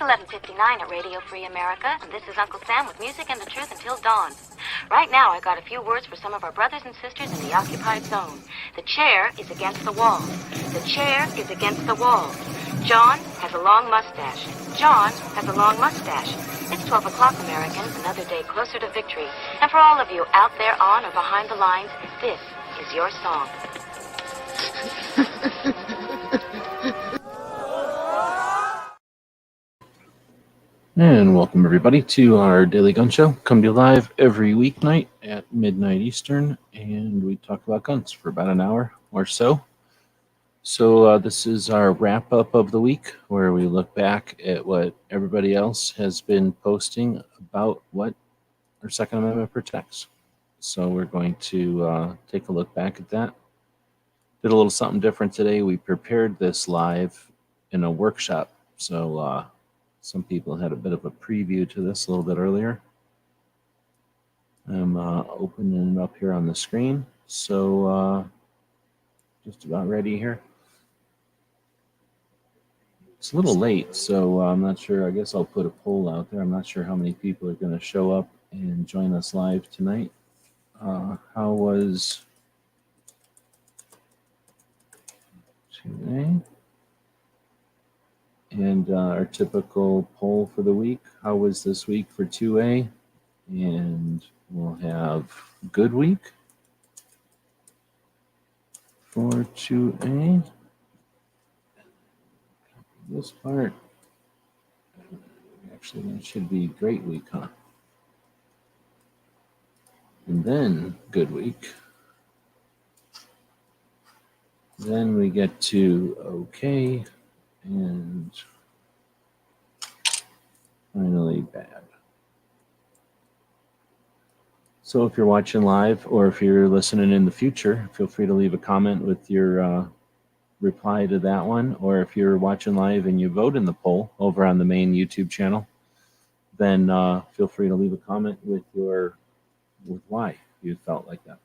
11:59 at Radio Free America, and this is Uncle Sam with music and the truth until dawn. Right now, I got a few words for some of our brothers and sisters in the occupied zone. The chair is against the wall. The chair is against the wall. John has a long mustache. John has a long mustache. It's 12 o'clock, Americans, another day closer to victory. And for all of you out there on or behind the lines, this is your song. And welcome everybody to our Daily Gun Show. Come to you live every weeknight at midnight Eastern, and we talk about guns for about an hour or so. So this is our wrap up of the week, where we look back at what everybody else has been posting about what our Second Amendment protects. So we're going to take a look back at that. Did a little something different today. We prepared this live in a workshop. So some people had a bit of a preview to this a little bit earlier. I'm opening it up here on the screen. So just about ready here. It's a little late, so I'm not sure. I guess I'll put a poll out there. I'm not sure how many people are going to show up and join us live tonight. How was 2A? And our typical poll for the week. How was this week for 2A? And we'll have good week for 2A. This part, actually, that should be great week, huh? And then good week. Then we get to okay. And finally bad. So if you're watching live or if you're listening in the future, feel free to leave a comment with your reply to that one. Or if you're watching live and you vote in the poll over on the main YouTube channel, then feel free to leave a comment with why you felt like that.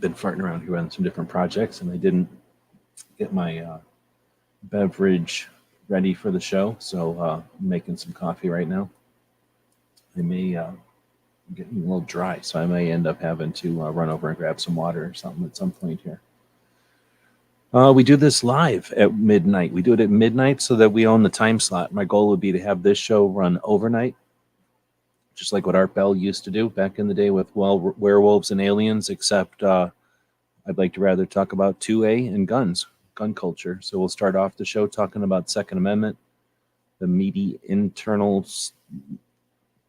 Been farting around here on some different projects, and I didn't get my beverage ready for the show, so I'm making some coffee right now. I may get a little dry, so I may end up having to run over and grab some water or something at some point here. We do this live at midnight. We do it at midnight so that we own the time slot. My goal would be to have this show run overnight, just like what Art Bell used to do back in the day with werewolves and aliens, except I'd like to rather talk about 2A and guns, gun culture. So we'll start off the show talking about Second Amendment. The meaty internal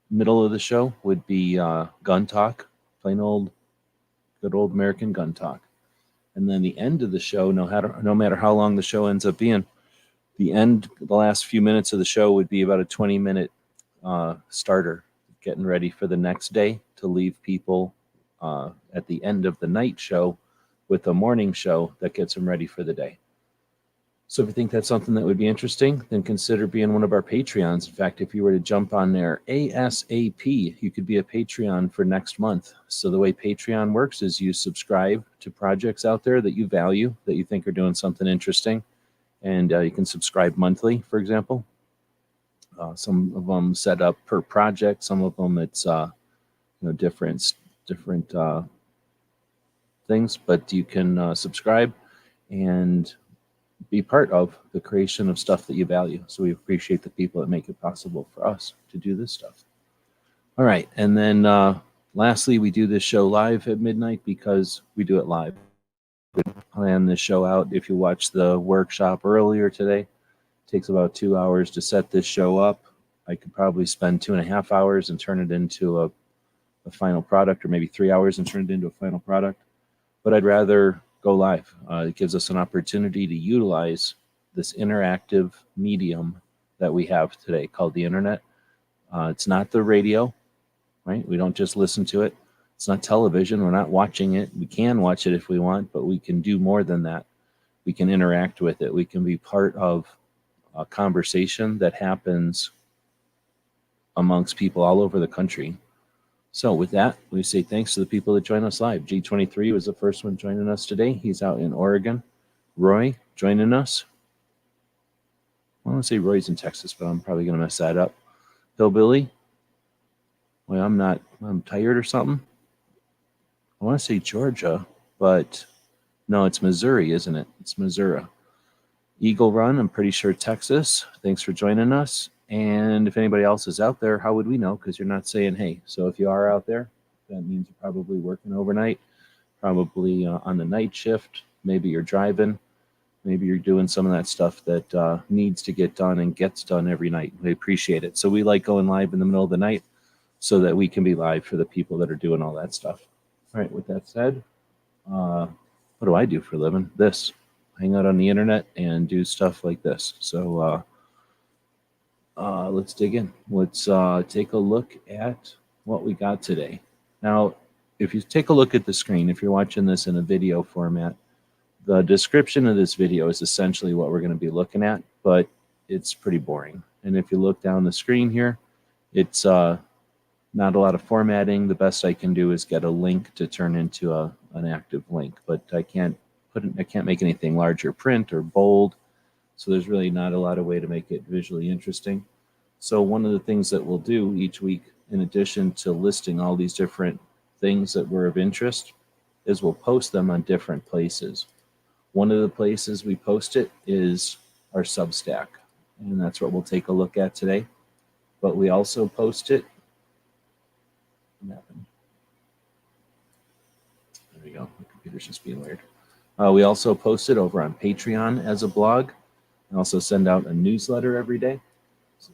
middle of the show would be gun talk, plain old, good old American gun talk. And then the end of the show, no matter how long the show ends up being, the last few minutes of the show would be about a 20-minute starter, getting ready for the next day to leave people at the end of the night show with a morning show that gets them ready for the day. So if you think that's something that would be interesting, then consider being one of our Patreons. In fact, if you were to jump on there ASAP, you could be a Patreon for next month. So the way Patreon works is you subscribe to projects out there that you value, that you think are doing something interesting, and you can subscribe monthly, for example. Some of them set up per project. Some of them it's different things, but you can subscribe and be part of the creation of stuff that you value. So we appreciate the people that make it possible for us to do this stuff. All right, and then lastly, we do this show live at midnight because we do it live. We plan this show out. If you watched the workshop earlier today, it takes about 2 hours to set this show up. I could probably spend 2.5 hours and turn it into a final product, or maybe 3 hours and turn it into a final product. But I'd rather go live. It gives us an opportunity to utilize this interactive medium that we have today called the internet. It's not the radio, right? We don't just listen to it. It's not television. We're not watching it. We can watch it if we want, but we can do more than that. We can interact with it. We can be part of a conversation that happens amongst people all over the country. So with that, we say thanks to the people that join us live. G23 was the first one joining us today. He's out in Oregon. Roy joining us. I want to say Roy's in Texas, but I'm probably going to mess that up. Hillbilly. Well, I'm tired or something. I want to say Georgia, but no, it's Missouri, isn't it? It's Missouri. Eagle Run, I'm pretty sure Texas. Thanks for joining us. And if anybody else is out there, how would we know? Because you're not saying hey. So if you are out there, that means you're probably working overnight, probably on the night shift. Maybe you're driving. Maybe you're doing some of that stuff that needs to get done and gets done every night. We appreciate it. So we like going live in the middle of the night so that we can be live for the people that are doing all that stuff. All right, with that said, what do I do for a living? This. Hang out on the internet and do stuff like this. So let's dig in. Let's take a look at what we got today. Now, if you take a look at the screen, if you're watching this in a video format, the description of this video is essentially what we're going to be looking at, but it's pretty boring. And if you look down the screen here, it's not a lot of formatting. The best I can do is get a link to turn into an active link, but I can't make anything larger print or bold. So there's really not a lot of way to make it visually interesting. So one of the things that we'll do each week, in addition to listing all these different things that were of interest, is we'll post them on different places. One of the places we post it is our Substack, and that's what we'll take a look at today. But we also post it. There we go. My computer's just being weird. We also post it over on Patreon as a blog. I also send out a newsletter every day,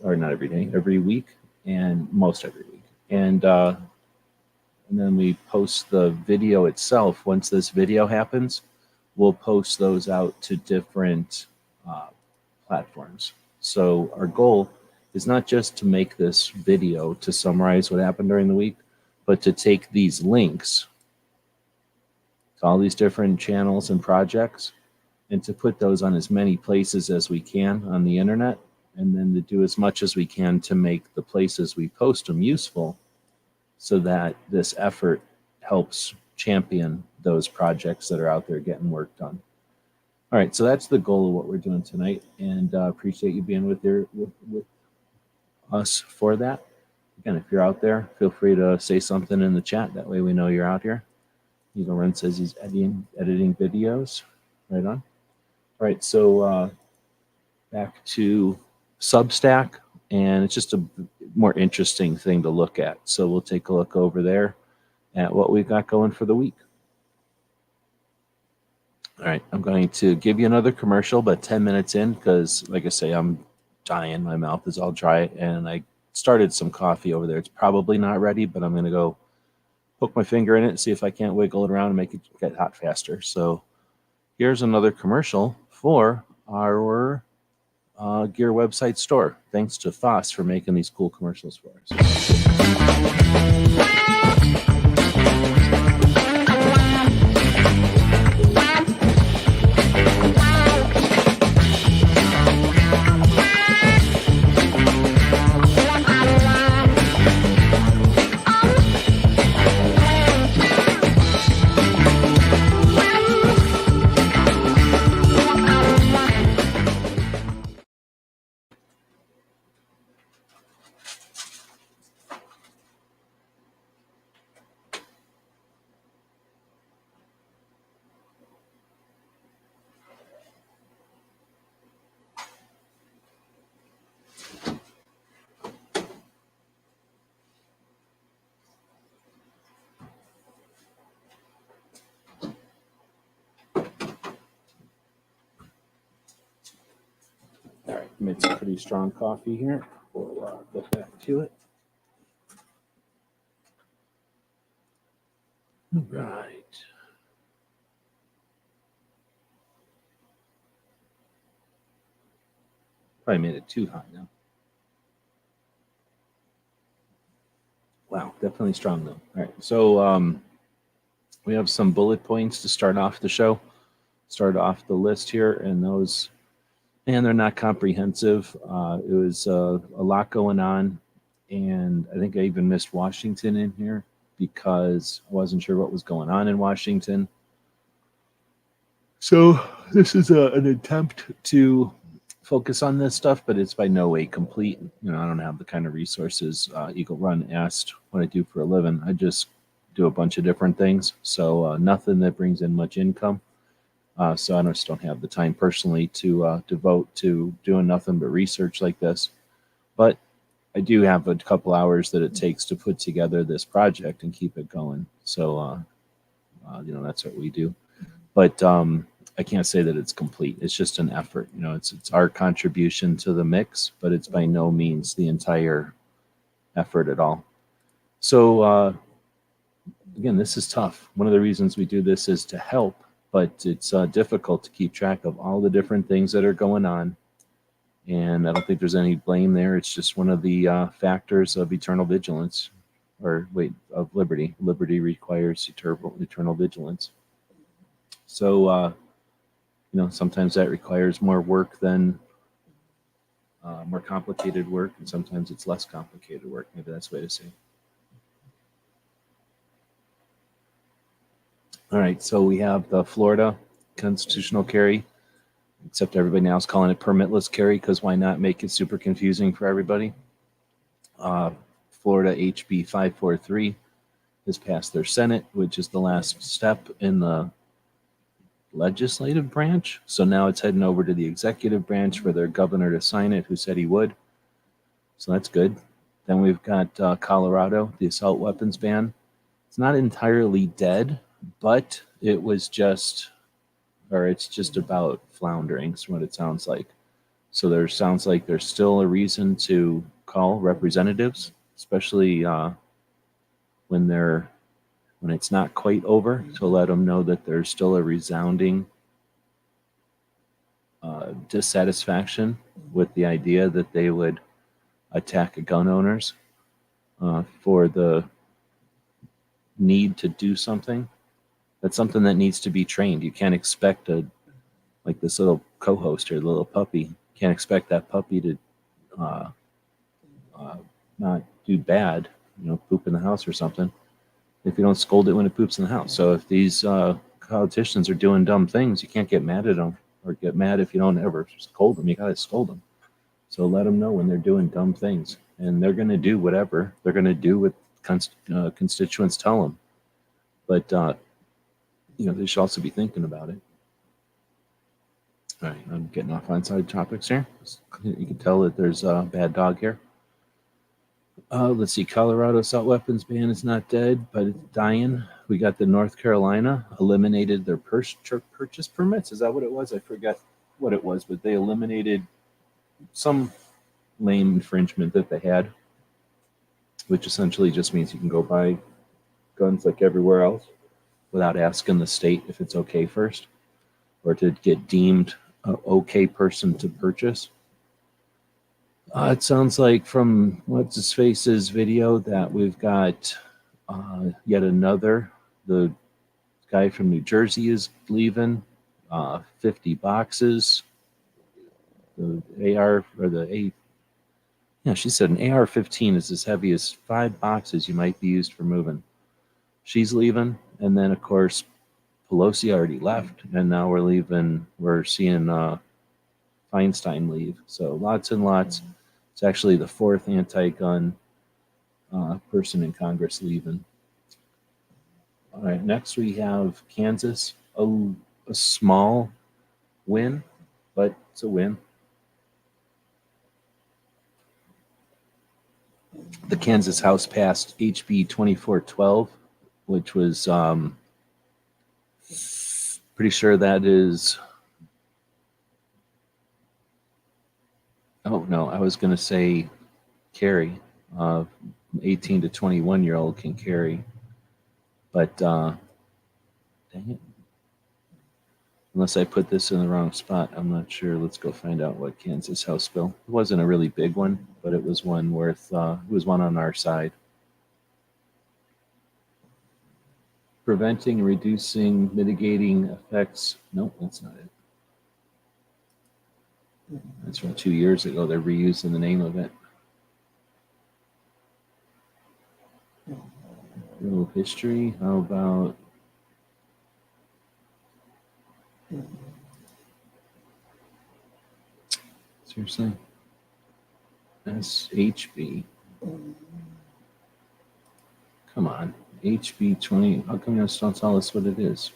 or not every day, every week, and most every week. And then we post the video itself. Once this video happens, we'll post those out to different platforms. So our goal is not just to make this video to summarize what happened during the week, but to take these links to all these different channels and projects and to put those on as many places as we can on the internet, and then to do as much as we can to make the places we post them useful so that this effort helps champion those projects that are out there getting work done. All right, so that's the goal of what we're doing tonight, and appreciate you being with us for that. Again, if you're out there, feel free to say something in the chat. That way we know you're out here. Eagle Run says he's editing videos. Right on. All right, so back to Substack, and it's just a more interesting thing to look at. So we'll take a look over there at what we've got going for the week. All right, I'm going to give you another commercial, but 10 minutes in, because like I say, I'm dying. My mouth is all dry, and I started some coffee over there. It's probably not ready, but I'm going to go poke my finger in it and see if I can't wiggle it around and make it get hot faster. So here's another commercial for our gear website store. Thanks to Foss for making these cool commercials for us. All right, made some pretty strong coffee here. We'll get back to it. All right. Probably made it too hot now. Wow, definitely strong though. All right, so we have some bullet points to start off the show. Start off the list here, and those, and they're not comprehensive. It was a lot going on, and I think I even missed Washington in here because I wasn't sure what was going on in Washington. So this is an attempt to focus on this stuff, but it's by no way complete. I don't have the kind of resources Eagle Run asked what I do for a living. I just do a bunch of different things. So nothing that brings in much income. So I just don't have the time personally to devote to doing nothing but research like this. But I do have a couple hours that it takes to put together this project and keep it going. So, that's what we do. But I can't say that it's complete. It's just an effort. It's our contribution to the mix, but it's by no means the entire effort at all. So again, this is tough. One of the reasons we do this is to help, but it's difficult to keep track of all the different things that are going on. And I don't think there's any blame there. It's just one of the factors of eternal vigilance, of liberty. Liberty requires eternal vigilance. So, sometimes that requires more work than more complicated work, and sometimes it's less complicated work. Maybe that's the way to say. All right, so we have the Florida constitutional carry, except everybody now is calling it permitless carry because why not make it super confusing for everybody? Florida HB 543 has passed their Senate, which is the last step in the legislative branch. So now it's heading over to the executive branch for their governor to sign it, who said he would. So that's good. Then we've got Colorado, the assault weapons ban. It's not entirely dead, but it's just about floundering, is what it sounds like. So there sounds like there's still a reason to call representatives, especially when it's not quite over, to let them know that there's still a resounding dissatisfaction with the idea that they would attack gun owners for the need to do something. That's something that needs to be trained. You can't expect this little co-host or the little puppy. Can't expect that puppy to not do bad, poop in the house or something, if you don't scold it when it poops in the house. So if these politicians are doing dumb things, you can't get mad at them or get mad if you don't ever scold them. You got to scold them. So let them know when they're doing dumb things. And they're going to do whatever. They're going to do what constituents tell them. But, they should also be thinking about it. All right, I'm getting off on side topics here. You can tell that there's a bad dog here. Let's see, Colorado assault weapons ban is not dead, but it's dying. We got the North Carolina eliminated their purchase permits. Is that what it was? I forgot what it was, but they eliminated some lame infringement that they had, which essentially just means you can go buy guns like everywhere else without asking the state if it's okay first, or to get deemed an okay person to purchase. It sounds like from What's His Face's video that we've got yet another. The guy from New Jersey is leaving. 50 boxes. The AR or the A. Yeah, she said an AR-15 is as heavy as 5 boxes you might be used for moving. She's leaving, and then of course Pelosi already left, and now we're seeing Feinstein leave. So lots and lots. It's actually the 4th anti-gun person in Congress leaving. All right, next we have Kansas. A small win, but it's a win. The Kansas House passed HB 2412, which was pretty sure that is. Oh no, I was going to say carry. 18 to 21-year-old can carry, but dang it. Unless I put this in the wrong spot, I'm not sure. Let's go find out what Kansas House bill. It wasn't a really big one, but it was one worth. It was one on our side. Preventing and reducing mitigating effects. Nope, that's not it. That's from 2 years ago. They're reusing the name of it. A little history. How about Seriously? SHB. Come on. HB20. How come you don't tell us what it is?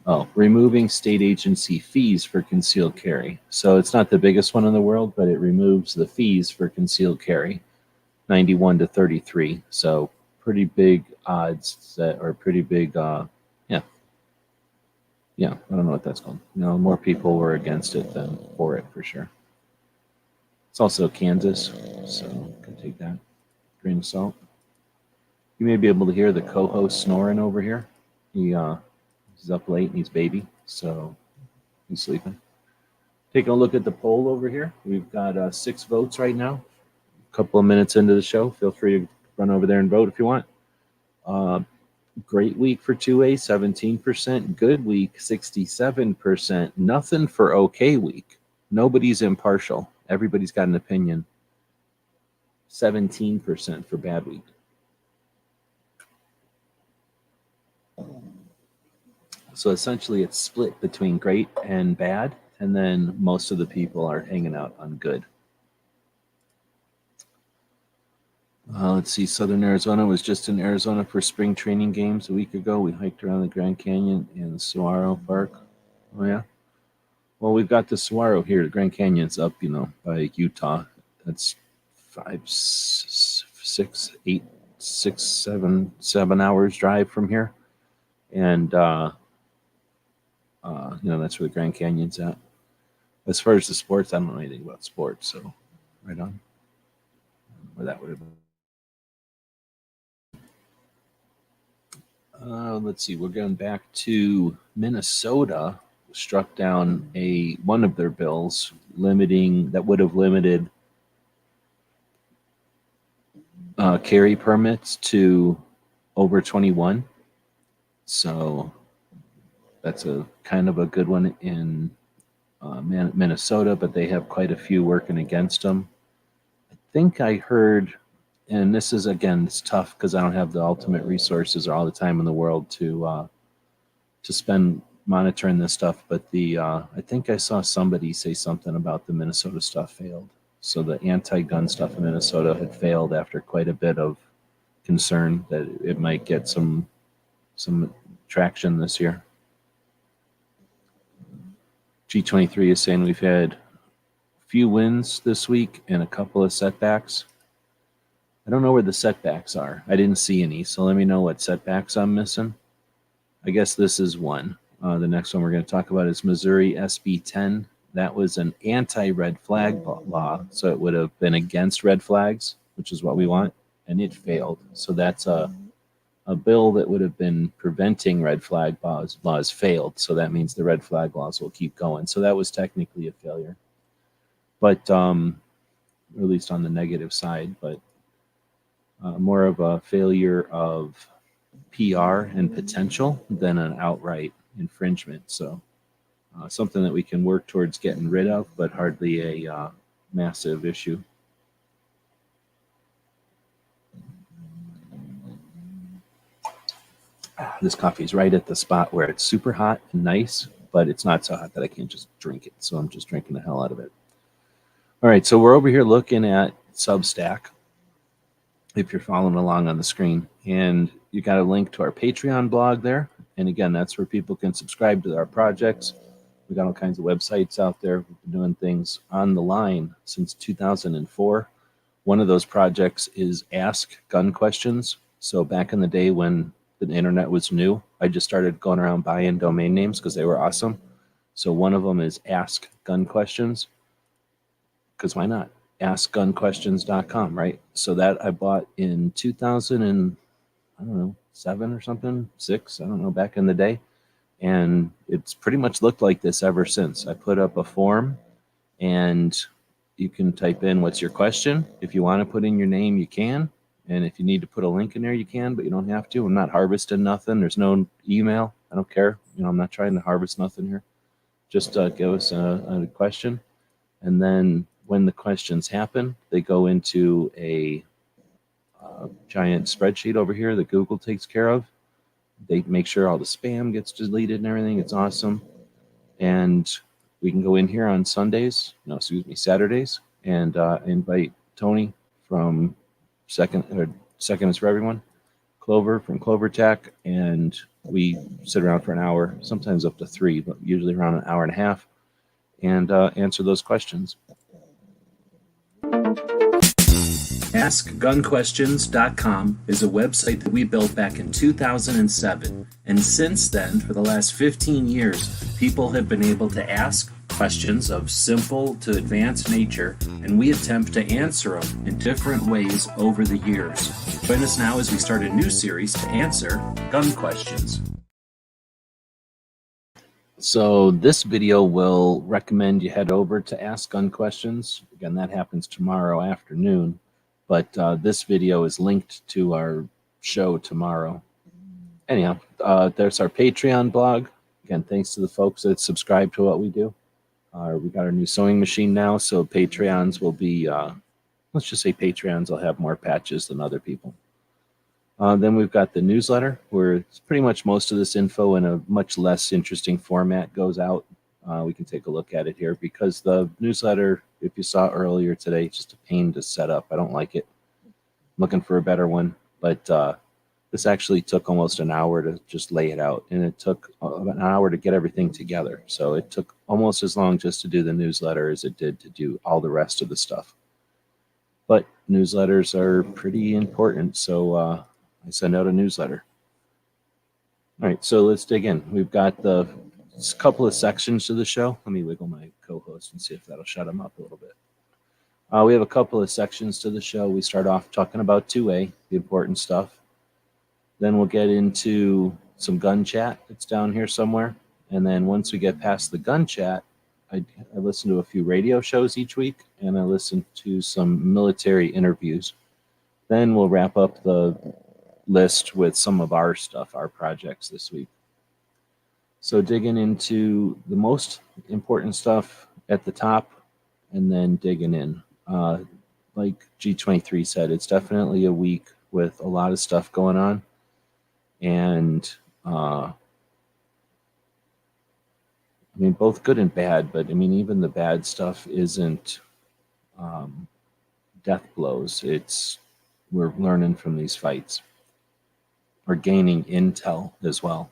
Oh, removing state agency fees for concealed carry. So it's not the biggest one in the world, but it removes the fees for concealed carry, 91 to 33. So pretty big odds that are pretty big. Yeah. I don't know what that's called. More people were against it than for it for sure. It's also Kansas, so can take that grain of salt. You may be able to hear the co-host snoring over here. He's up late and he's baby, so he's sleeping. Taking a look at the poll over here. We've got 6 votes right now. A couple of minutes into the show. Feel free to run over there and vote if you want. Great week for 2A, 17%. Good week, 67%. Nothing for okay week. Nobody's impartial. Everybody's got an opinion. 17% for bad week. So essentially it's split between great and bad, and then most of the people are hanging out on good. Let's see, Southern Arizona was just in Arizona for spring training games a week ago. We hiked around the Grand Canyon and the Saguaro Park. Oh, yeah? Well, we've got the Saguaro here. The Grand Canyon's up, by Utah. That's 7 hours drive from here. And, that's where the Grand Canyon's at. As far as the sports, I don't know anything about sports, so right on. Where that would have been. Let's see, we're going back to Minnesota. Struck down one of their bills that would have limited carry permits to over 21. So that's a kind of a good one in Minnesota, but they have quite a few working against them. I think I heard, and this is, again, it's tough because I don't have the ultimate resources or all the time in the world to spend monitoring this stuff, but I think I saw somebody say something about the Minnesota stuff failed. So the anti-gun stuff in Minnesota had failed after quite a bit of concern that it might get some traction this year. G23 is saying we've had a few wins this week and a couple of setbacks. I don't know where the setbacks are. I didn't see any, so let me know what setbacks I'm missing. I guess this is one. The next one we're going to talk about is Missouri SB10. That was an anti-red flag law, so it would have been against red flags, which is what we want, and it failed. So that's a bill that would have been preventing red flag laws failed. So that means the red flag laws will keep going. So that was technically a failure, but or at least on the negative side, but more of a failure of PR and potential than an outright infringement. So something that we can work towards getting rid of, but hardly a massive issue. This coffee is right at the spot where it's super hot and nice, but it's not so hot that I can't just drink it. So I'm just drinking the hell out of it. All right, so we're over here looking at Substack, if you're following along on the screen, and you got a link to our Patreon blog there. And again, that's where people can subscribe to our projects. We got all kinds of websites out there. We've been doing things on the line since 2004. One of those projects is Ask Gun Questions. So back in the day when the internet was new, I just started going around buying domain names because they were awesome. So one of them is Ask Gun Questions, because why not? AskGunQuestions.com, right? So that I bought in 2007 or something, 6, I don't know, back in the day. And it's pretty much looked like this ever since. I put up a form, and you can type in what's your question. If you want to put in your name, you can. And if you need to put a link in there, you can, but you don't have to. I'm not harvesting nothing. There's no email. I don't care. I'm not trying to harvest nothing here. Just give us a question. And then when the questions happen, they go into a giant spreadsheet over here that Google takes care of. They make sure all the spam gets deleted and everything. It's awesome. And we can go in here on Saturdays, and invite Tony from Second is for Everyone, Clover from Clover Tech, and we sit around for an hour, sometimes up to 3, but usually around an hour and a half, and answer those questions. AskGunQuestions.com is a website that we built back in 2007, and since then, for the last 15 years, people have been able to ask questions of simple to advanced nature, and we attempt to answer them in different ways over the years. Join us now as we start a new series to answer gun questions. So this video will recommend you head over to Ask Gun Questions. Again, that happens tomorrow afternoon, but this video is linked to our show tomorrow. Anyhow, there's our Patreon blog. Again, thanks to the folks that subscribe to what we do. We got our new sewing machine now, so Patreons will be, let's just say Patreons will have more patches than other people. Then we've got the newsletter, where it's pretty much most of this info in a much less interesting format goes out. We can take a look at it here, because the newsletter, if you saw earlier today, it's just a pain to set up. I don't like it. I'm looking for a better one, but this actually took almost an hour to just lay it out, and it took an hour to get everything together. So it took almost as long just to do the newsletter as it did to do all the rest of the stuff. But newsletters are pretty important, so I send out a newsletter. All right, so let's dig in. We've got a couple of sections to the show. Let me wiggle my co-host and see if that'll shut him up a little bit. We have a couple of sections to the show. We start off talking about 2A, the important stuff. Then we'll get into some gun chat that's down here somewhere. And then once we get past the gun chat, I listen to a few radio shows each week, and I listen to some military interviews. Then we'll wrap up the list with some of our stuff, our projects this week. So digging into the most important stuff at the top, and then digging in. Like G23 said, it's definitely a week with a lot of stuff going on. And I mean, both good and bad, but I mean, even the bad stuff isn't death blows. We're learning from these fights. We're gaining intel as well.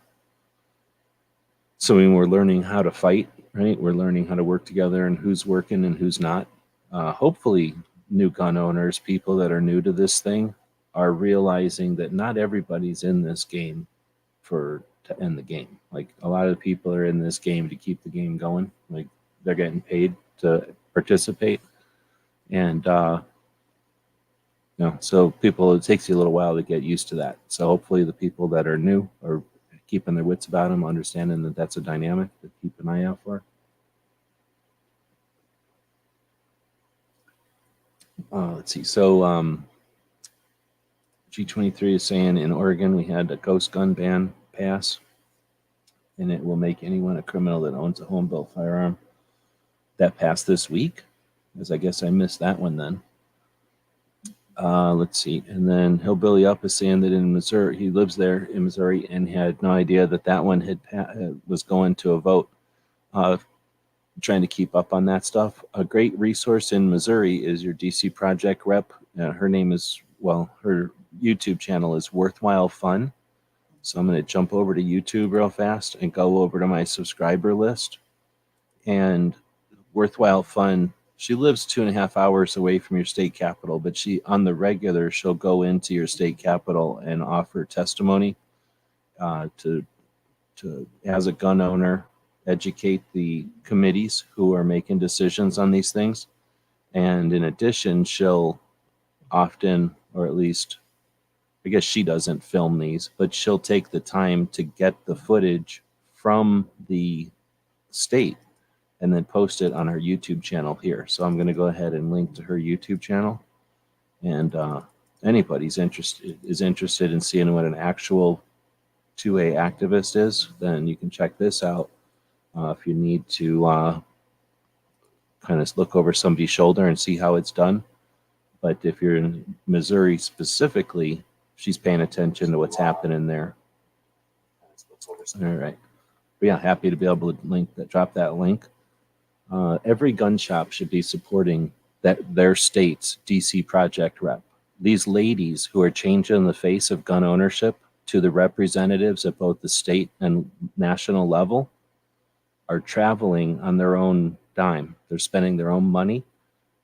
So when we're learning how to fight, right? We're learning how to work together and who's working and who's not. Hopefully, new gun owners, people that are new to this thing, are realizing that not everybody's in this game to end the game. Like, a lot of people are in this game to keep the game going. Like, they're getting paid to participate. And so it takes you a little while to get used to that. So hopefully the people that are new are keeping their wits about them, understanding that that's a dynamic to keep an eye out for. Let's see. So G23 is saying in Oregon we had a ghost gun ban pass, and it will make anyone a criminal that owns a home-built firearm. That passed this week, because I guess I missed that one then. Let's see. And then Hillbilly Up is saying that in Missouri, he lives there in Missouri, and had no idea that one was going to a vote. Trying to keep up on that stuff. A great resource in Missouri is your DC Project rep. Her name is, her YouTube channel is Worthwhile Fun. So I'm going to jump over to YouTube real fast and go over to my subscriber list. And Worthwhile Fun, she lives 2.5 hours away from your state capital, but on the regular, she'll go into your state capital and offer testimony to as a gun owner, educate the committees who are making decisions on these things. And in addition, she'll often, or at least, I guess she doesn't film these, but she'll take the time to get the footage from the state and then post it on her YouTube channel here. So I'm going to go ahead and link to her YouTube channel. And anybody's interested in seeing what an actual 2A activist is, then you can check this out. If you need to kind of look over somebody's shoulder and see how it's done. But if you're in Missouri specifically, she's paying attention to what's happening there. All right. But yeah, happy to be able to drop that link. Every gun shop should be supporting their state's DC project rep. These ladies who are changing the face of gun ownership to the representatives at both the state and national level are traveling on their own dime. They're spending their own money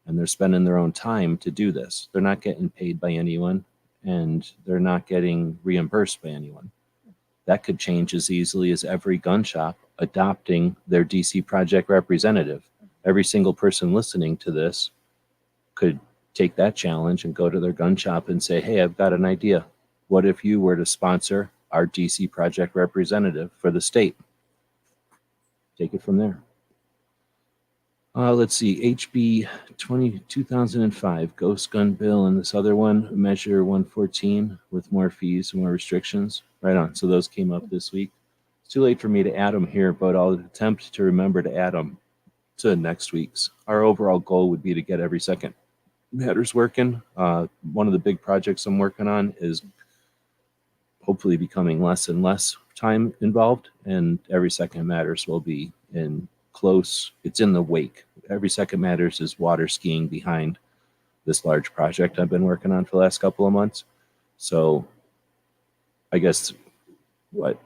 and they're spending their own time to do this. They're not getting paid by anyone and they're not getting reimbursed by anyone. That could change as easily as every gun shop adopting their DC project representative. Every single person listening to this could take that challenge and go to their gun shop and say, hey, I've got an idea. What if you were to sponsor our DC project representative for the state? Take it from there. Let's see, HB 2005, Ghost Gun Bill, and this other one, Measure 114, with more fees, more restrictions. Right on. So those came up this week. It's too late for me to add them here, but I'll attempt to remember to add them to next week's. Our overall goal would be to get every second matters working. One of the big projects I'm working on is hopefully becoming less and less time involved, and every second matters will be in close. It's in the wake. Every second matters is water skiing behind this large project I've been working on for the last couple of months. So I guess what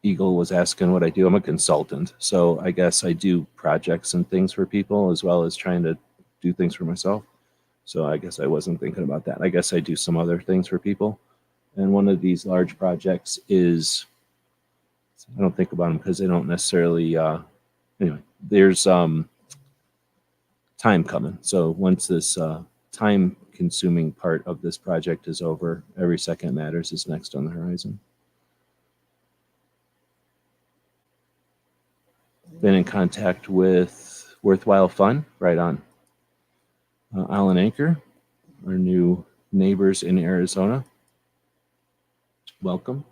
Eagle was asking what I do, I'm a consultant. So I guess I do projects and things for people as well as trying to do things for myself. So I guess I wasn't thinking about that. I guess I do some other things for people. And one of these large projects is, I don't think about them because they don't necessarily, anyway, there's time coming. So once this time consuming part of this project is over, every second matters is next on the horizon. Been in contact with Worthwhile Fun, right on. Alan Anchor, our new neighbors in Arizona. Welcome.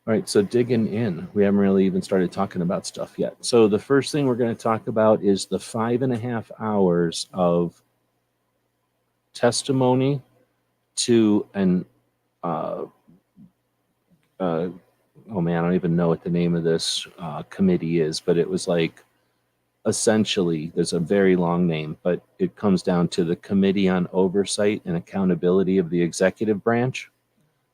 All right, so digging in, we haven't really even started talking about stuff yet. So the first thing we're going to talk about is the 5.5 hours of testimony to an, oh man, I don't even know what the name of this committee is, but it was like, essentially, there's a very long name, but it comes down to the Committee on Oversight and Accountability of the Executive Branch.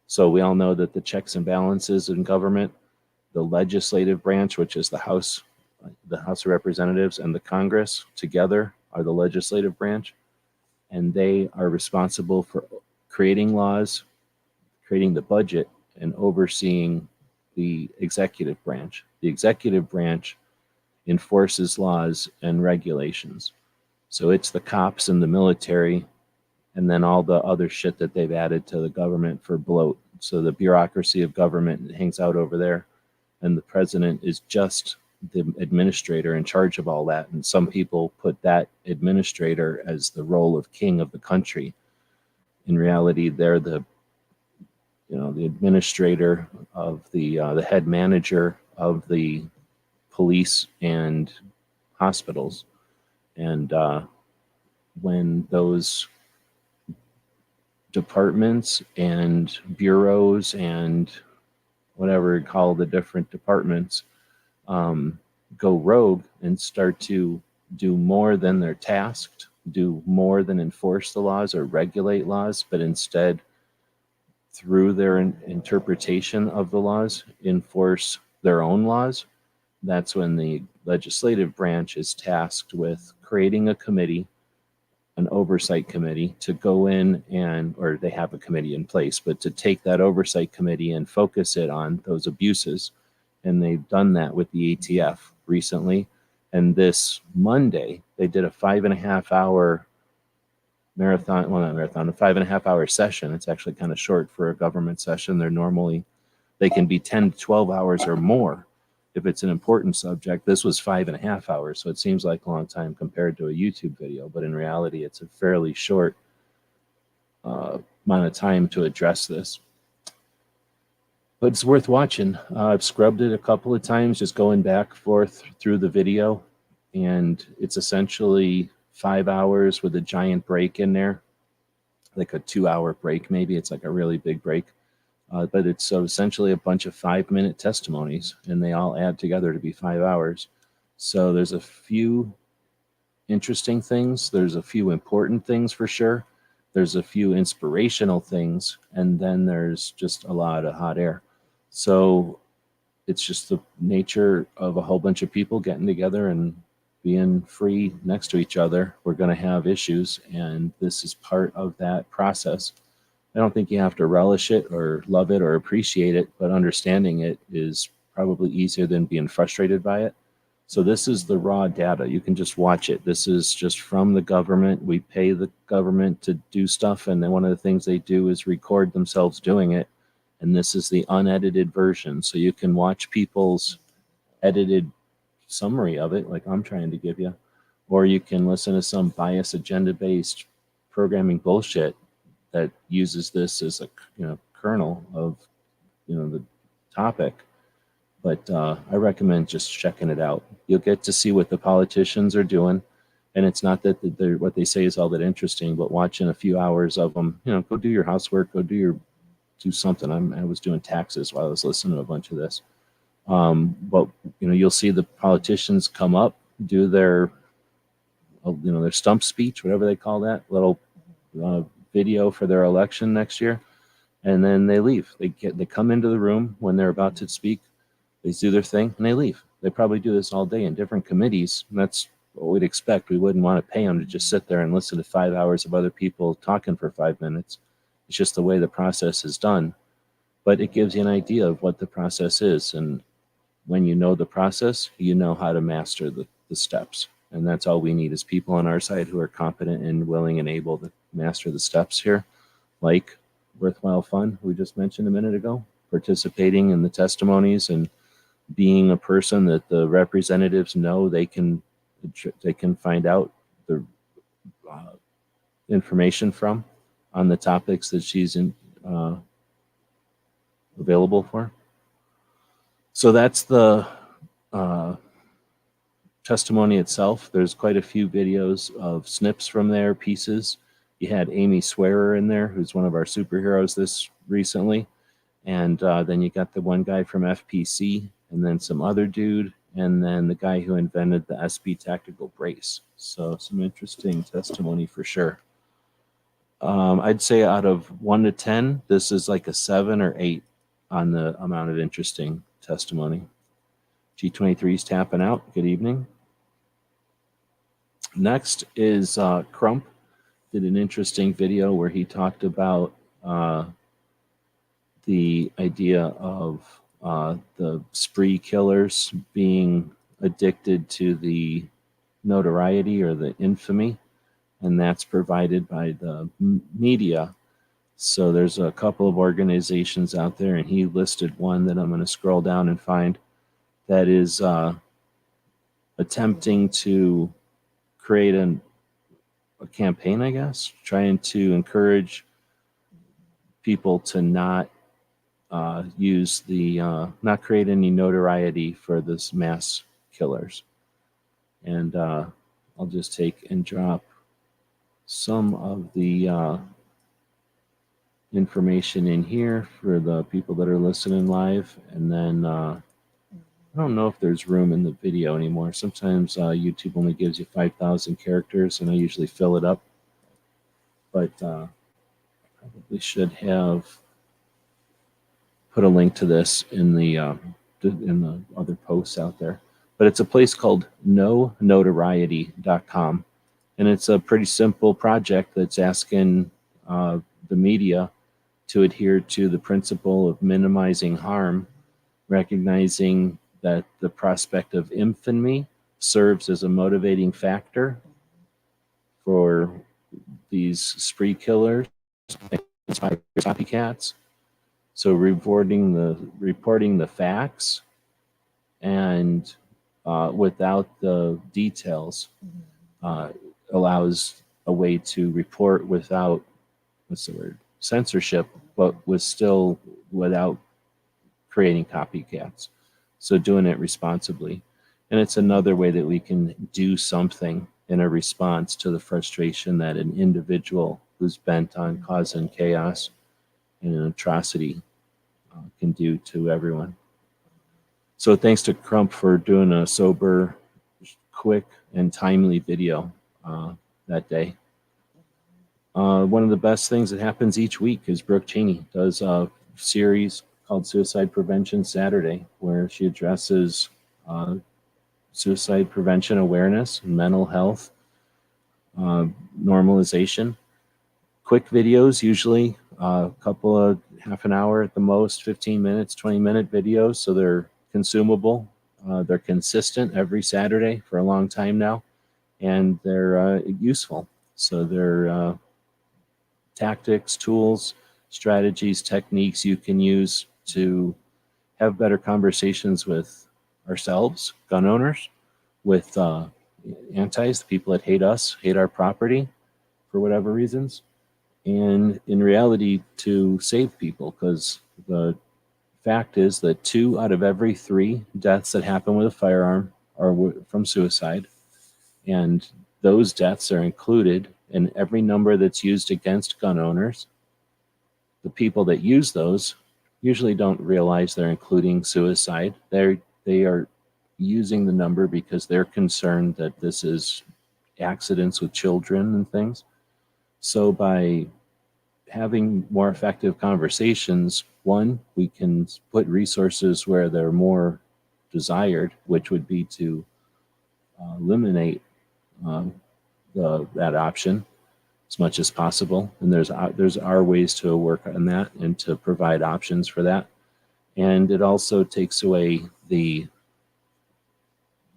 So we all know that the checks and balances in government, the legislative branch, which is the House of Representatives, and the Congress together are the legislative branch, and they are responsible for creating laws, creating the budget, and overseeing the executive branch. The executive branch enforces laws and regulations. So it's the cops and the military and then all the other shit that they've added to the government for bloat. So the bureaucracy of government hangs out over there, and the president is just the administrator in charge of all that. And some people put that administrator as the role of king of the country. In reality, they're the administrator of the head manager of the police and hospitals. And when those departments and bureaus and whatever you call the different departments go rogue and start to do more than they're tasked, do more than enforce the laws or regulate laws, but instead through their interpretation of the laws enforce their own laws, that's when the legislative branch is tasked with creating a committee, an oversight committee, to go in and, or they have a committee in place, but to take that oversight committee and focus it on those abuses. And they've done that with the ATF recently. And this Monday, they did a 5.5 hour marathon, well, not marathon, a 5.5 hour session. It's actually kind of short for a government session. They can be 10 to 12 hours or more if it's an important subject. This was 5.5 hours, so it seems like a long time compared to a YouTube video, but in reality, it's a fairly short amount of time to address this. But it's worth watching. I've scrubbed it a couple of times, just going back and forth through the video, and it's essentially 5 hours with a giant break in there, like a 2 hour break maybe. It's like a really big break. But it's essentially a bunch of 5-minute testimonies, and they all add together to be 5 hours. So there's a few interesting things. There's a few important things for sure. There's a few inspirational things, and then there's just a lot of hot air. So it's just the nature of a whole bunch of people getting together and being free next to each other. We're going to have issues, and this is part of that process. I don't think you have to relish it or love it or appreciate it, but understanding it is probably easier than being frustrated by it. So this is the raw data. You can just watch it. This is just from the government. We pay the government to do stuff, and then one of the things they do is record themselves doing it. And this is the unedited version. So you can watch people's edited summary of it, like I'm trying to give you, or you can listen to some bias agenda-based programming bullshit that uses this as a kernel of the topic. But I recommend just checking it out. You'll get to see what the politicians are doing, and it's not that what they say is all that interesting, but watching a few hours of them, go do your housework, go do something. I was doing taxes while I was listening to a bunch of this. But you'll see the politicians come up, do their their stump speech, whatever they call that, little video for their election next year, and then they leave. They come into the room when they're about to speak, they do their thing, and they leave. They probably do this all day in different committees, and that's what we'd expect. We wouldn't want to pay them to just sit there and listen to 5 hours of other people talking for 5 minutes. It's just the way the process is done. But it gives you an idea of what the process is, and when you know the process, you know how to master the steps. And that's all we need is people on our side who are competent and willing and able to master the steps here, like Worthwhile Fun, we just mentioned a minute ago, participating in the testimonies and being a person that the representatives know they can find out the information from on the topics that she's available for. So that's the testimony itself. There's quite a few videos of snips from there, pieces. You had Amy Swearer in there, who's one of our superheroes this recently. And then you got the one guy from FPC, and then some other dude, and then the guy who invented the SB tactical brace. So some interesting testimony for sure. I'd say out of 1 to 10, this is like a 7 or 8 on the amount of interesting testimony. G23's tapping out. Good evening. Next is Crump. Did an interesting video where he talked about the idea of the spree killers being addicted to the notoriety or the infamy, and that's provided by the media. So there's a couple of organizations out there, and he listed one that I'm going to scroll down and find that is attempting to create a campaign, I guess, trying to encourage people to not not create any notoriety for this mass killers. And I'll just take and drop some of the information in here for the people that are listening live. And then I don't know if there's room in the video anymore. Sometimes YouTube only gives you 5,000 characters, and I usually fill it up. But probably should have put a link to this in the other posts out there. But it's a place called nonotoriety.com, and it's a pretty simple project that's asking the media to adhere to the principle of minimizing harm, recognizing that the prospect of infamy serves as a motivating factor for these spree killers and copycats. So reporting the facts and without the details allows a way to report without, censorship, but without creating copycats. So doing it responsibly. And it's another way that we can do something in a response to the frustration that an individual who's bent on causing chaos and an atrocity can do to everyone. So thanks to Crump for doing a sober, quick, and timely video that day. One of the best things that happens each week is Brooke Cheney does a series called Suicide Prevention Saturday, where she addresses suicide prevention awareness, mental health, normalization. Quick videos, usually a couple of half an hour at the most, 15 minutes, 20-minute videos. So they're consumable. They're consistent every Saturday for a long time now, and they're useful. So they're tactics, tools, strategies, techniques you can use to have better conversations with ourselves, gun owners, with antis, the people that hate us, hate our property for whatever reasons, and in reality to save people, because the fact is that 2 out of every 3 deaths that happen with a firearm are from suicide, and those deaths are included in every number that's used against gun owners. The people that use those usually don't realize they're including suicide. They are using the number because they're concerned that this is accidents with children and things. So by having more effective conversations, one, we can put resources where they're more desired, which would be to eliminate that option as much as possible. And there's our ways to work on that and to provide options for that. And it also takes away the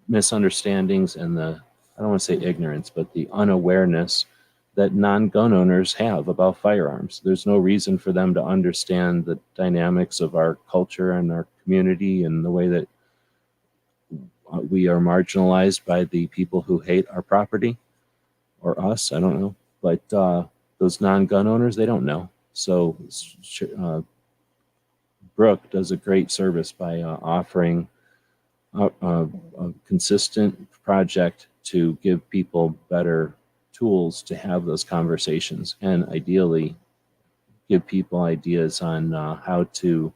misunderstandings and the, I don't want to say ignorance, but the unawareness that non-gun owners have about firearms. There's no reason for them to understand the dynamics of our culture and our community and the way that we are marginalized by the people who hate our property, or us, I don't know. But those non-gun owners, they don't know. So Brooke does a great service by offering a consistent project to give people better tools to have those conversations, and ideally give people ideas on how to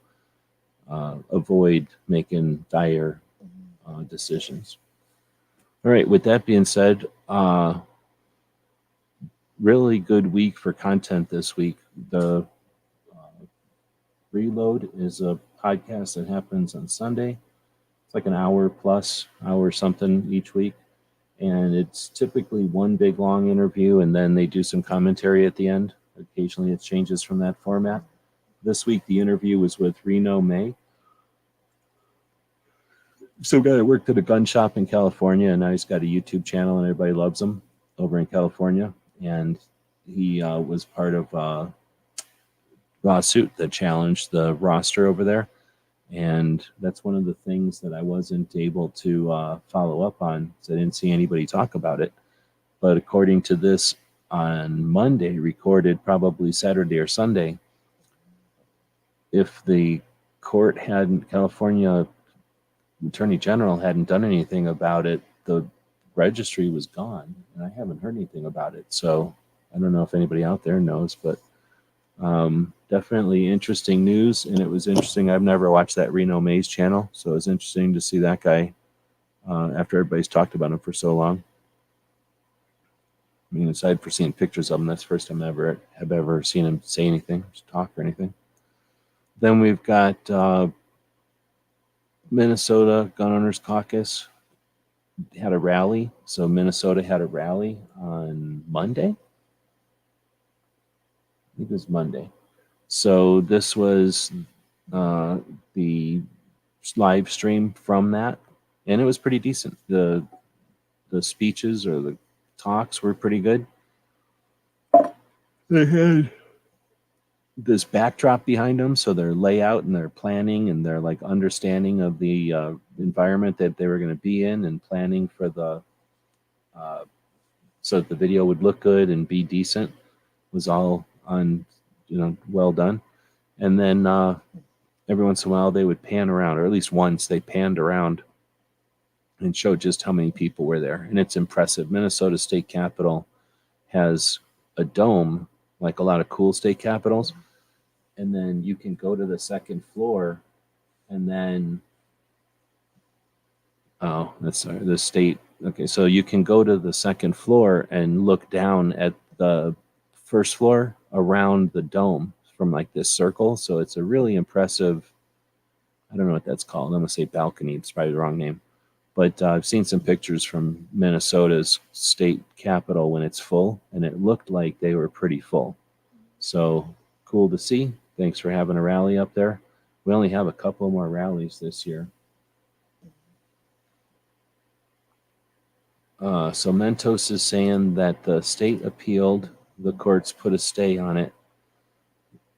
avoid making dire decisions. All right, with that being said, really good week for content this week. The Reload is a podcast that happens on Sunday. It's like an hour plus, hour something each week. And it's typically one big long interview, and then they do some commentary at the end. Occasionally it changes from that format. This week the interview was with Reno May. Some guy that worked at a gun shop in California, and now he's got a YouTube channel and everybody loves him over in California. And he was part of a lawsuit that challenged the roster over there. And that's one of the things that I wasn't able to follow up on, because I didn't see anybody talk about it. But according to this, on Monday, recorded probably Saturday or Sunday, if the court hadn't, California Attorney General hadn't done anything about it, the registry was gone, and I haven't heard anything about it. So I don't know if anybody out there knows, but definitely interesting news. And it was interesting. I've never watched that Reno Mays channel, so it was interesting to see that guy after everybody's talked about him for so long. I mean, aside for seeing pictures of him, that's the first time I have ever seen him say anything, talk or anything. Then we've got Minnesota Gun Owners Caucus had a rally. So Minnesota had a rally on Monday. I think it was Monday. So this was the live stream from that, and it was pretty decent. The speeches or the talks were pretty good. They had this backdrop behind them, so their layout and their planning and their like understanding of the environment that they were going to be in, and planning for the so that the video would look good and be decent, was all on, well done. And then every once in a while they would pan around, or at least once they panned around and showed just how many people were there. And it's impressive. Minnesota State Capitol has a dome like a lot of cool state capitals, and then you can go to the second floor, and then that's the state. Okay, so you can go to the second floor and look down at the first floor around the dome from like this circle. So it's a really impressive. I don't know what that's called. I'm gonna say balcony. It's probably the wrong name. But I've seen some pictures from Minnesota's state capitol when it's full, and it looked like they were pretty full. So cool to see. Thanks for having a rally up there. We only have a couple more rallies this year. So Mentos is saying that the state appealed, the courts put a stay on it.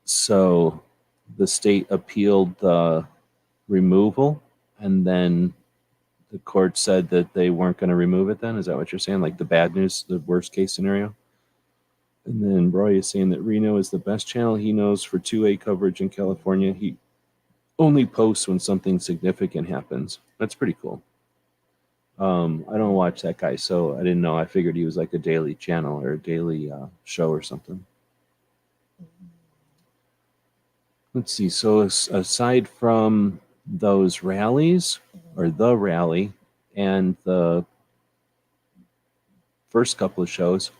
So the state appealed the removal, and then the court said that they weren't going to remove it then? Is that what you're saying? Like the bad news, the worst case scenario? And then Roy is saying that Reno is the best channel he knows for 2A coverage in California. He only posts when something significant happens. That's pretty cool. I don't watch that guy, so I didn't know. I figured he was like a daily channel or a daily show or something. Let's see. So aside from those rallies, or the rally, and the first couple of shows,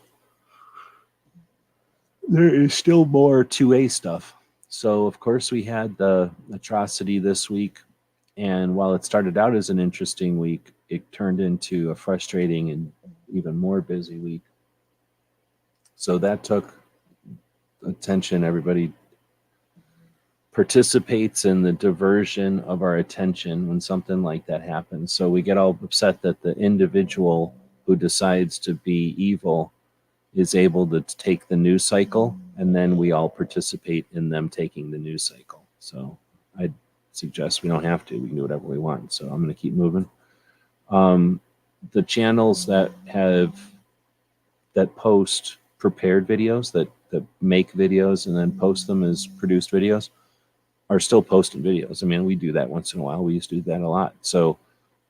there is still more 2A stuff. So, of course, we had the atrocity this week. And while it started out as an interesting week, it turned into a frustrating and even more busy week. So that took attention. Everybody participates in the diversion of our attention when something like that happens. So we get all upset that the individual who decides to be evil is able to take the news cycle, and then we all participate in them taking the news cycle. So I suggest we don't have to. We can do whatever we want. So I'm going to keep moving. The channels that post prepared videos, that make videos and then post them as produced videos, are still posting videos. I mean, we do that once in a while. We used to do that a lot. So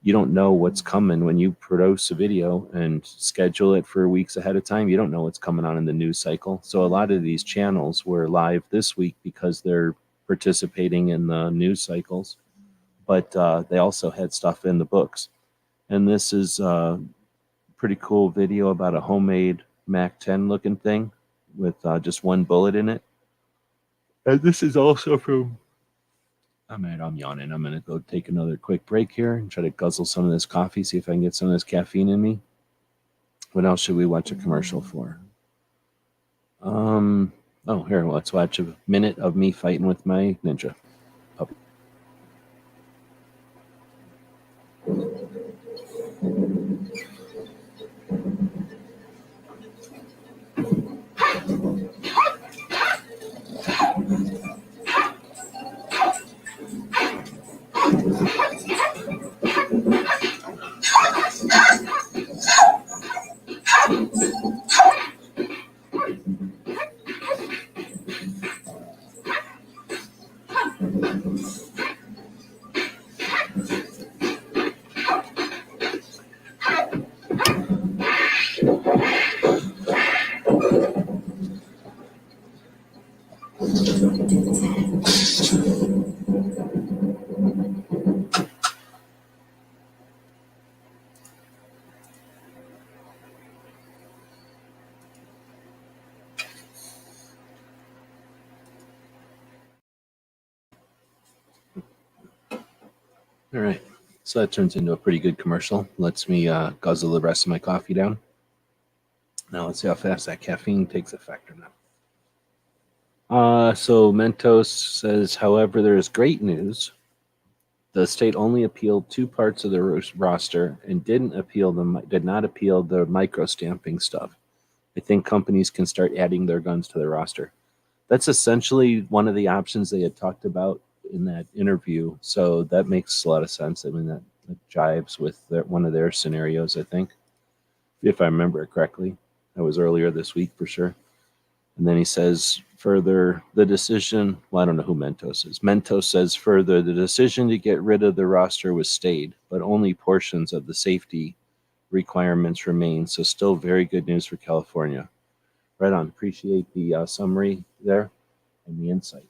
you don't know what's coming when you produce a video and schedule it for weeks ahead of time. You don't know what's coming on in the news cycle. So a lot of these channels were live this week because they're participating in the news cycles, but they also had stuff in the books. And this is a pretty cool video about a homemade Mac 10 looking thing with just one bullet in it. And this is also from... I'm yawning. I'm going to go take another quick break here and try to guzzle some of this coffee, see if I can get some of this caffeine in me. What else should we watch a commercial for? Here, let's watch a minute of me fighting with my ninja puppy. All right, so that turns into a pretty good commercial. Lets me guzzle the rest of my coffee down. Now let's see how fast that caffeine takes effect or not. So Mentos says, however, there is great news. The state only appealed 2 parts of the roster and did not appeal the micro stamping stuff. I think companies can start adding their guns to their roster. That's essentially one of the options they had talked about in that interview. So that makes a lot of sense. I mean, that jives with one of their scenarios, I think, if I remember it correctly. That was earlier this week for sure. And then he says further, the decision, well, I don't know who Mentos is. Mentos says further, the decision to get rid of the roster was stayed, but only portions of the safety requirements remain. So still very good news for California. Right on. Appreciate the summary there and the insight.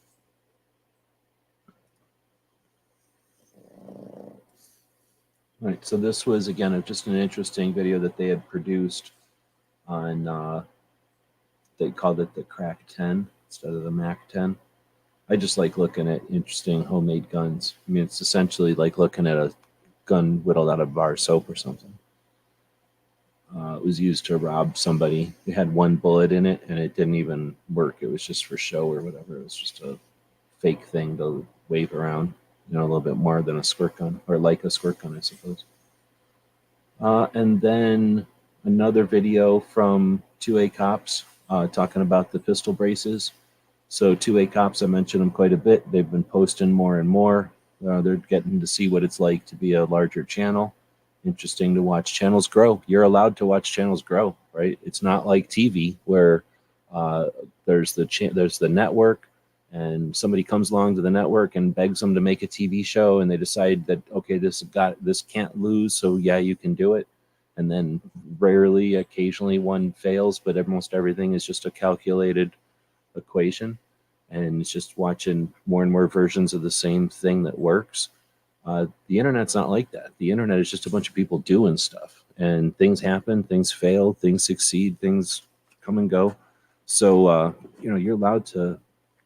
All right, so this was, again, just an interesting video that they had produced on, they called it the Crack 10 instead of the Mac 10. I just like looking at interesting homemade guns. I mean, it's essentially like looking at a gun whittled out of bar soap or something. It was used to rob somebody. It had one bullet in it, and it didn't even work. It was just for show or whatever. It was just a fake thing to wave around, a little bit more than a squirt gun, or like a squirt gun, I suppose. And then another video from 2A Cops talking about the pistol braces. So 2A Cops, I mentioned them quite a bit. They've been posting more and more. They're getting to see what it's like to be a larger channel. Interesting to watch channels grow. You're allowed to watch channels grow, right? It's not like TV where there's the network, and somebody comes along to the network and begs them to make a TV show, and they decide that, okay, this can't lose, so yeah, you can do it. And then rarely, occasionally one fails, but almost everything is just a calculated equation, and it's just watching more and more versions of the same thing that works. The internet's not like that. The internet is just a bunch of people doing stuff, and things happen, things fail, things succeed, things come and go. So you're allowed to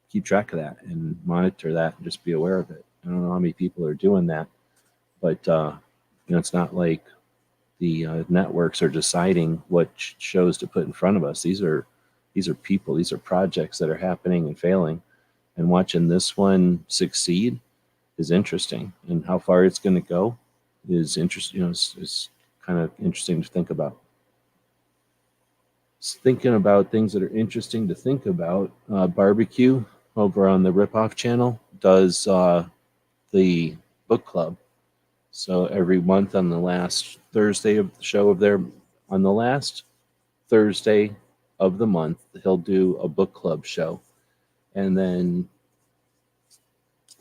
keep track of that and monitor that and just be aware of it. I don't know how many people are doing that, but it's not like the networks are deciding what shows to put in front of us. These are people, these are projects that are happening and failing, and watching this one succeed is interesting, and how far it's going to go is interesting. Is kind of interesting to think about. Thinking about things that are interesting to think about, barbecue over on the Ripoff channel does the book club. So every month on the last Thursday of the show of their, on the last Thursday of the month, he'll do a book club show. And then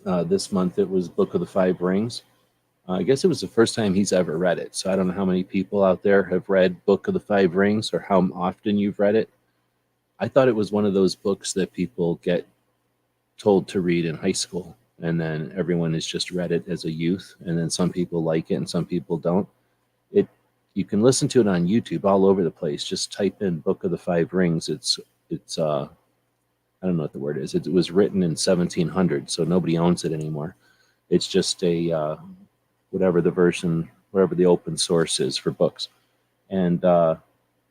this month it was Book of the Five Rings. I guess it was the first time he's ever read it. So I don't know how many people out there have read Book of the Five Rings or how often you've read it. I thought it was one of those books that people get told to read in high school, and then everyone has just read it as a youth, and then some people like it and some people don't. You can listen to it on YouTube all over the place. Just type in Book of the Five Rings. It's I don't know what the word is. It was written in 1700, so nobody owns it anymore. It's just a whatever the version, whatever the open source is for books, and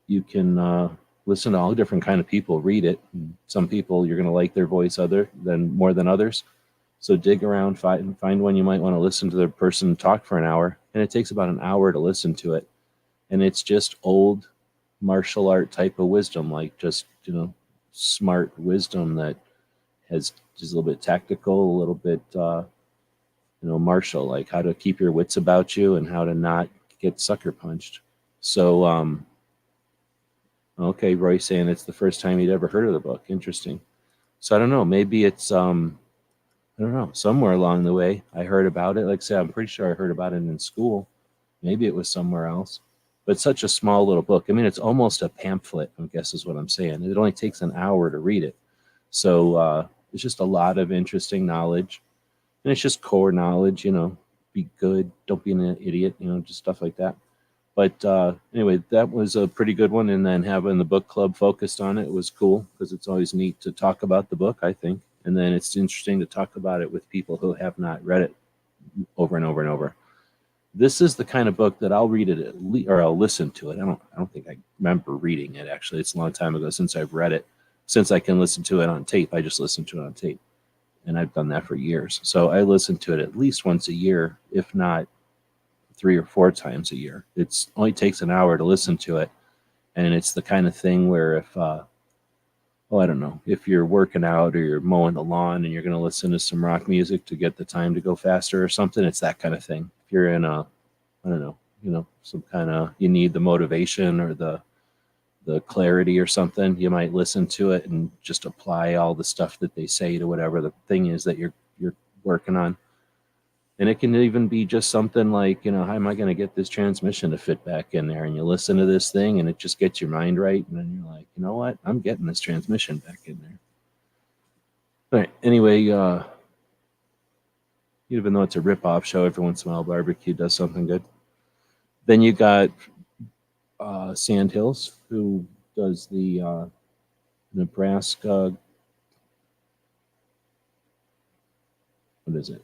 you can listen to all different kind of people read it. Some people you're going to like their voice more than others. So dig around, find one you might want to listen to the person talk for an hour, and it takes about an hour to listen to it. And it's just old martial art type of wisdom, like just smart wisdom that has just a little bit tactical, a little bit martial, like how to keep your wits about you and how to not get sucker punched. So okay, Roy's saying it's the first time he'd ever heard of the book. Interesting. So I don't know. Maybe it's I don't know. Somewhere along the way, I heard about it. Like I said, I'm pretty sure I heard about it in school. Maybe it was somewhere else. But it's such a small little book. I mean, it's almost a pamphlet, I guess is what I'm saying. It only takes an hour to read it. So it's just a lot of interesting knowledge. And it's just core knowledge, be good. Don't be an idiot, just stuff like that. But anyway, that was a pretty good one. And then having the book club focused on it was cool, because it's always neat to talk about the book, I think. And then it's interesting to talk about it with people who have not read it over and over and over. This is the kind of book that I'll read it or I'll listen to it. I don't think I remember reading it, actually. It's a long time ago since I've read it. Since I can listen to it on tape, I just listen to it on tape. And I've done that for years. So I listen to it at least once a year, if not 3 or 4 times a year. It only takes an hour to listen to it. And it's the kind of thing where if, I don't know, if you're working out or you're mowing the lawn and you're going to listen to some rock music to get the time to go faster or something, it's that kind of thing. If you're in I don't know, some kind of, you need the motivation or the clarity or something, you might listen to it and just apply all the stuff that they say to whatever the thing is that you're working on. And it can even be just something like, how am I going to get this transmission to fit back in there? And you listen to this thing and it just gets your mind right. And then you're like, you know what? I'm getting this transmission back in there. All right. Anyway, even though it's a rip-off show, every once in a while barbecue does something good. Then you got Sandhills, who does the Nebraska. What is it?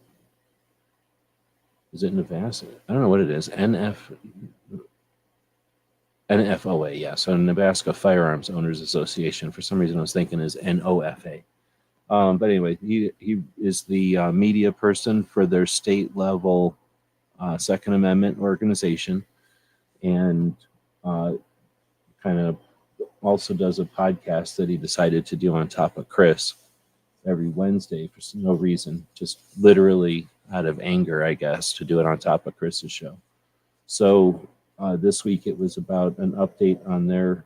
Is it Nebraska? I don't know what it is. NFOA, yeah. So Nebraska Firearms Owners Association. For some reason, I was thinking is NOFA. But anyway, he is the media person for their state level Second Amendment organization, and kind of also does a podcast that he decided to do on top of Chris every Wednesday for no reason, just literally out of anger, I guess, to do it on top of Chris's show. So this week it was about an update on their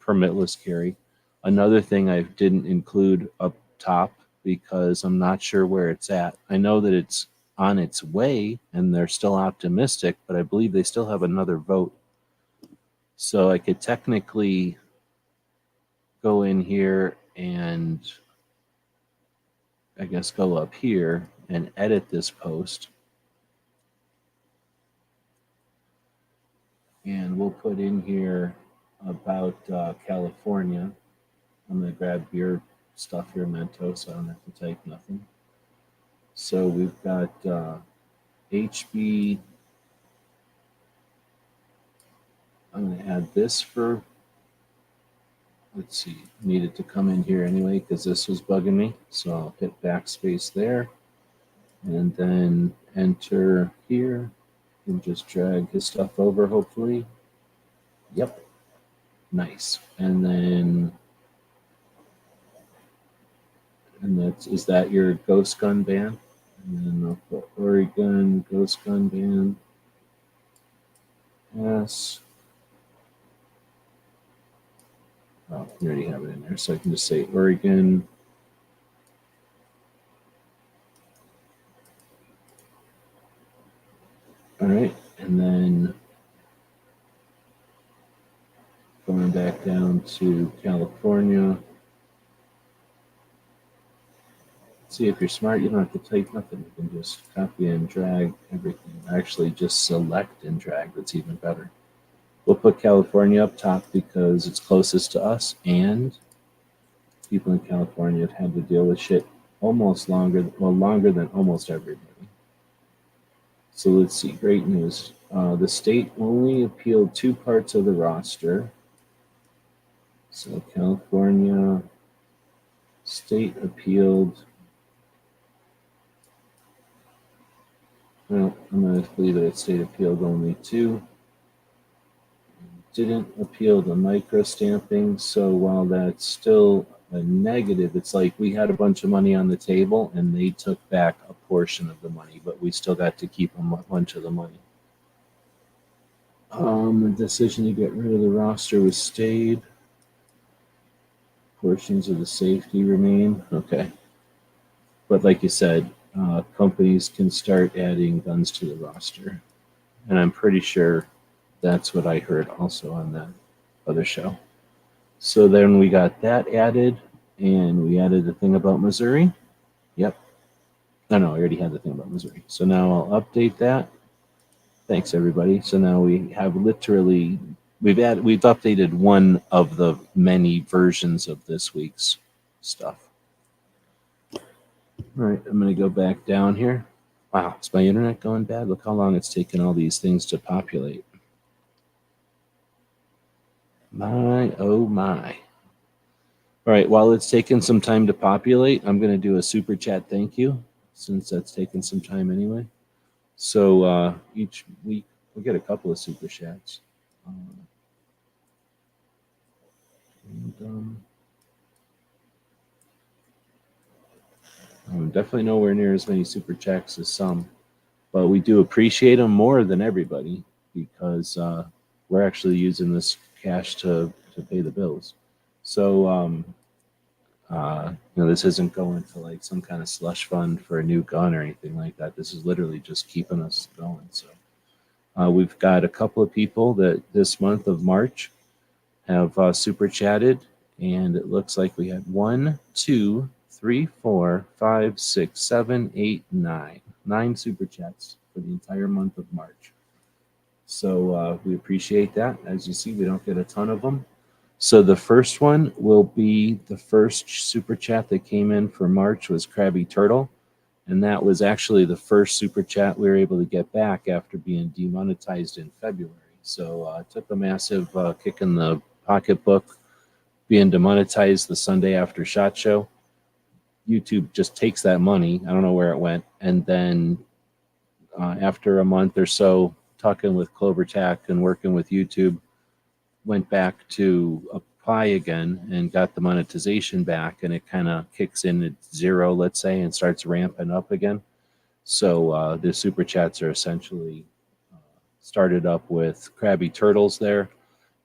permitless carry. Another thing I didn't include up top because I'm not sure where it's at. I know that it's on its way and they're still optimistic, but I believe they still have another vote. So I could technically go in here and I guess go up here and edit this post. And we'll put in here about California. I'm going to grab your stuff here, Mentos, so I don't have to type nothing. So we've got HB. I'm going to add this for, let's see, needed to come in here anyway because this was bugging me. So I'll hit backspace there and then enter here and just drag his stuff over, hopefully. Yep. Nice. And then, is that your ghost gun ban? And then I'll put Oregon ghost gun ban. Yes. Oh, you already have it in there, so I can just say Oregon. All right, and then going back down to California. See, if you're smart, you don't have to type nothing. You can just copy and drag everything. Actually, just select and drag. That's even better. We'll put California up top because it's closest to us, and people in California have had to deal with shit longer than almost everybody. So let's see, great news. The state only appealed 2 parts of the roster. So California state appealed. Well, I'm going to believe that state appealed only 2. Didn't appeal the micro stamping. So while that's still a negative, it's like we had a bunch of money on the table and they took back a portion of the money, but we still got to keep a bunch of the money. The decision to get rid of the roster was stayed. Portions of the safety remain. Okay. But like you said, companies can start adding guns to the roster. And I'm pretty sure that's what I heard also on that other show. So then we got that added, and we added the thing about Missouri. Yep. No, I already had the thing about Missouri. So now I'll update that. Thanks, everybody. So now we have literally, we've updated one of the many versions of this week's stuff. All right, I'm going to go back down here. Wow, is my internet going bad? Look how long it's taken all these things to populate. My, oh my. All right, while it's taking some time to populate, I'm going to do a super chat thank you, since that's taken some time anyway. So each week we'll get a couple of super chats. I'm definitely nowhere near as many super chats as some, but we do appreciate them more than everybody because we're actually using this cash to pay the bills. So this isn't going to like some kind of slush fund for a new gun or anything like that. This is literally just keeping us going. So we've got a couple of people that this month of March have super chatted, and it looks like we had 1, 2, 3, 4, 5, 6, 7, 8, 9 super chats for the entire month of March. So we appreciate that. As you see, we don't get a ton of them. So the first one will be the first super chat that came in for March was Krabby Turtle. And that was actually the first super chat we were able to get back after being demonetized in February. So it took a massive kick in the pocketbook being demonetized the Sunday after SHOT Show. YouTube just takes that money. I don't know where it went. And then after a month or so talking with CloverTac and working with YouTube, went back to apply again and got the monetization back, and it kind of kicks in at 0, let's say, and starts ramping up again. So the super chats are essentially started up with Krabby Turtles there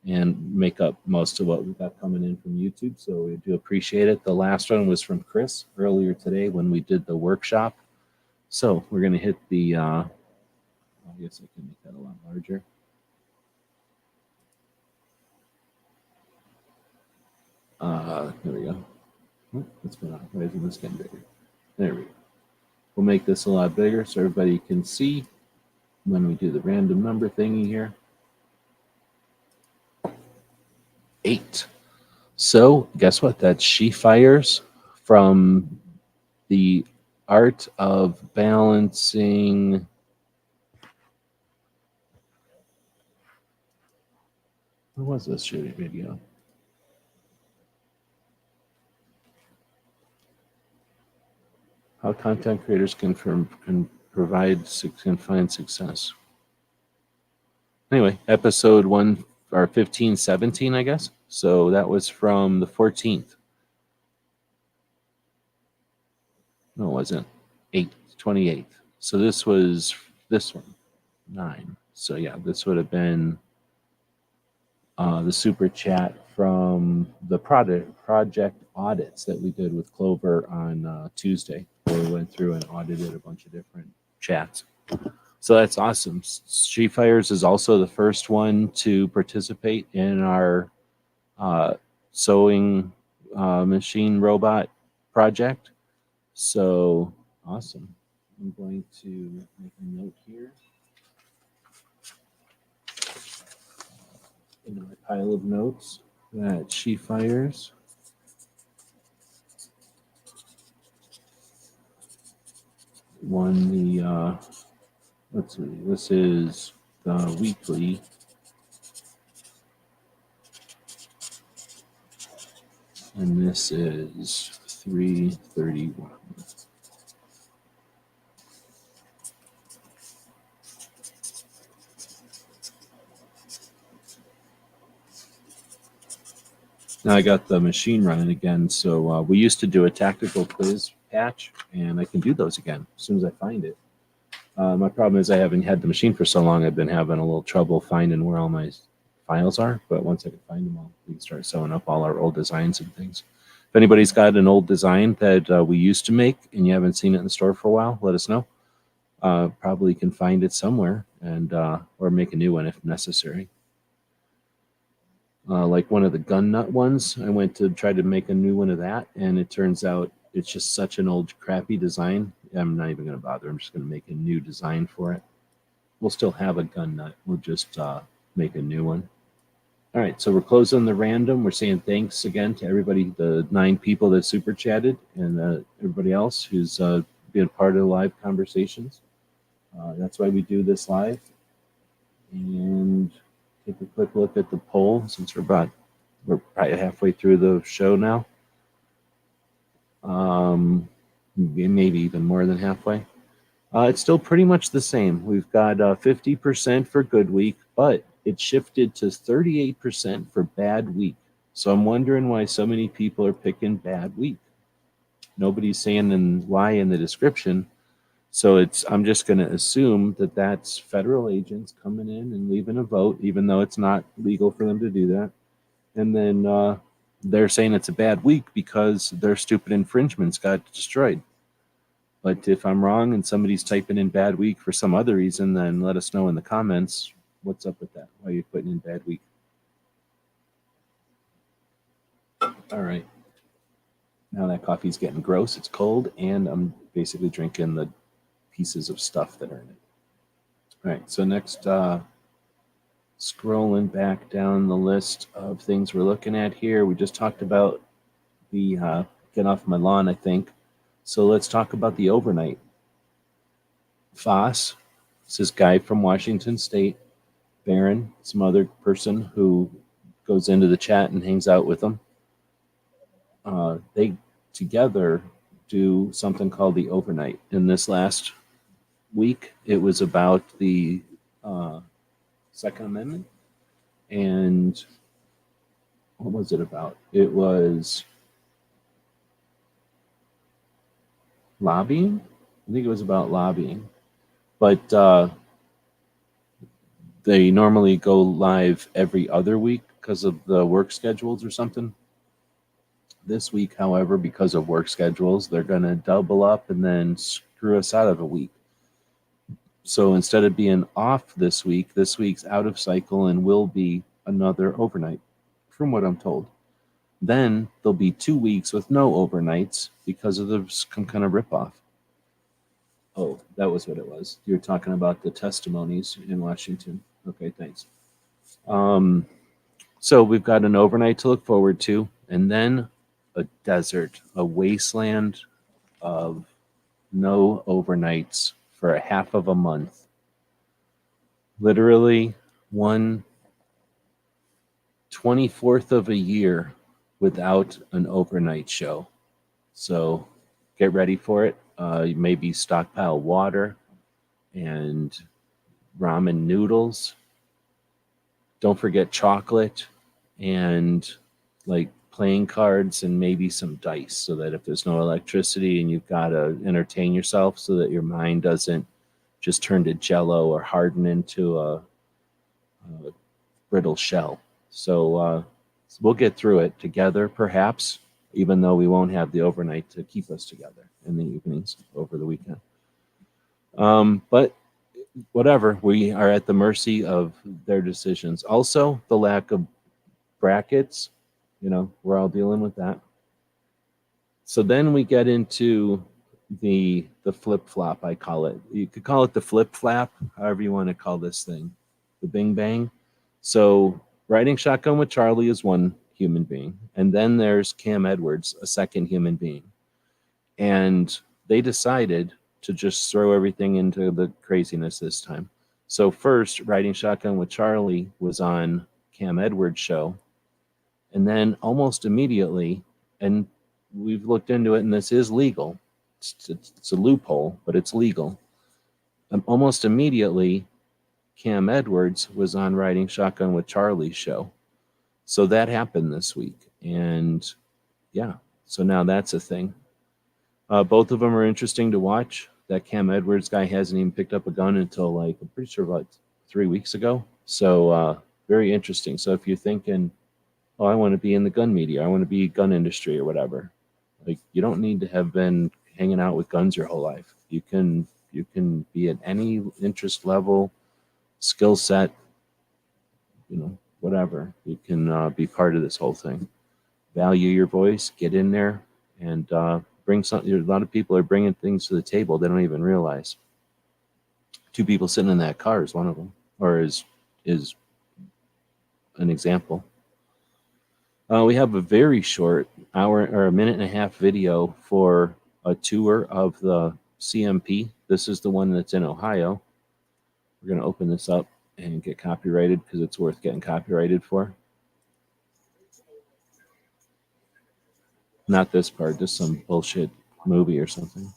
and make up most of what we got coming in from YouTube. So we do appreciate it. The last one was from Chris earlier today when we did the workshop. So we're going to hit the, I guess I can make that a lot larger. There we go. What's going on? Why isn't this getting bigger? There we go. We'll make this a lot bigger so everybody can see when we do the random number thingy here. 8. So guess what? That's She Fires from the Art of Balancing. What was this shooting video? How content creators can find success. Anyway, episode 1 or 1517, I guess. So that was from the 14th. No, it wasn't. 28th. So this was this one, 9. So yeah, this would have been the super chat from the project audits that we did with Clover on Tuesday, where we went through and audited a bunch of different chats. So that's awesome. She Fires is also the first one to participate in our sewing machine robot project. So awesome. I'm going to make a note here in my pile of notes that She Fires won the let's see, this is the weekly and this is 331. Now I got the machine running again, so we used to do a tactical quiz patch, and I can do those again as soon as I find it. My problem is I haven't had the machine for so long, I've been having a little trouble finding where all my files are, but once I can find them, we can start sewing up all our old designs and things. If anybody's got an old design that we used to make and you haven't seen it in the store for a while, let us know. Probably can find it somewhere and or make a new one if necessary. Like one of the gun nut ones, I went to try to make a new one of that, and it turns out it's just such an old crappy design. I'm not even going to bother. I'm just going to make a new design for it. We'll still have a gun nut. We'll just make a new one. All right, so we're closing the random. We're saying thanks again to everybody, the 9 people that super chatted, and everybody else who's been part of the live conversations. That's why we do this live. And take a quick look at the poll since we're probably halfway through the show now. Maybe even more than halfway. It's still pretty much the same. We've got 50% for good week, but it shifted to 38% for bad week. So I'm wondering why so many people are picking bad week. Nobody's saying why in the description. So I'm just going to assume that that's federal agents coming in and leaving a vote, even though it's not legal for them to do that. And then they're saying it's a bad week because their stupid infringements got destroyed. But if I'm wrong and somebody's typing in bad week for some other reason, then let us know in the comments what's up with that. Why are you putting in bad week? All right. Now that coffee's getting gross. It's cold, and I'm basically drinking the pieces of stuff that are in it. All right. So next Scrolling back down the list of things we're looking at here, we just talked about the get off my lawn, I think. So let's talk about the overnight. Foss, this guy from Washington State, Barron, some other person who goes into the chat and hangs out with them. They together do something called the overnight. In this last week, it was about the Second Amendment. And what was it about? It was lobbying. I think it was about lobbying. But they normally go live every other week because of the work schedules or something. This week, however, because of work schedules, they're going to double up and then screw us out of a week. So instead of being off this week's out of cycle and will be another overnight, from what I'm told. Then there'll be 2 weeks with no overnights because of some kind of ripoff. Oh, that was what it was. You're talking about the testimonies in Washington. Okay, thanks. So we've got an overnight to look forward to, and then a desert, a wasteland of no overnights for a half of a month. Literally 1/24 of a year without an overnight show. So get ready for it. Maybe stockpile water and ramen noodles. Don't forget chocolate and like playing cards and maybe some dice so that if there's no electricity and you've got to entertain yourself so that your mind doesn't just turn to jello or harden into a brittle shell. So we'll get through it together, perhaps, even though we won't have the overnight to keep us together in the evenings over the weekend. But whatever, we are at the mercy of their decisions. Also, the lack of brackets, we're all dealing with that. So then we get into the flip-flop, I call it. You could call it the flip-flap, however you want to call this thing, the bing bang. So riding shotgun with Charlie is one human being, and then there's Cam Edwards, a second human being. And they decided to just throw everything into the craziness this time. So first, riding shotgun with Charlie was on Cam Edwards' show, and then almost immediately, and we've looked into it, and this is legal. It's a loophole, but it's legal. Almost immediately, Cam Edwards was on Riding Shotgun with Charlie's show. So that happened this week. And yeah, so now that's a thing. Both of them are interesting to watch. That Cam Edwards guy hasn't even picked up a gun until I'm pretty sure about 3 weeks ago. So very interesting. So if you're thinking, oh, I want to be in the gun media, I want to be gun industry or whatever, you don't need to have been hanging out with guns your whole life. You can be at any interest level, skill set, whatever. You can be part of this whole thing. Value your voice, get in there, and bring something. A lot of people are bringing things to the table they don't even realize. 2 people sitting in that car is one of them, or is an example. We have a very short hour or a minute and a half video for a tour of the CMP. This is the one that's in Ohio. We're going to open this up and get copyrighted because it's worth getting copyrighted for. Not this part, just some bullshit movie or something.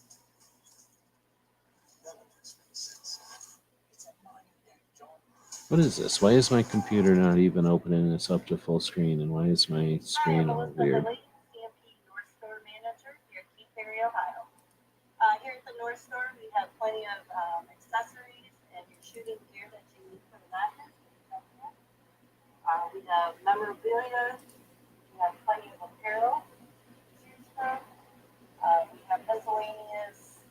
What is this? Why is my computer not even opening this up to full screen? And why is my screen all weird? CMP North Store Manager here at Keith Perry, Ohio. Here at the North Store, we have plenty of accessories and your shooting gear that you need for the madness. We have memorabilia. We have plenty of apparel to choose from. We have miscellaneous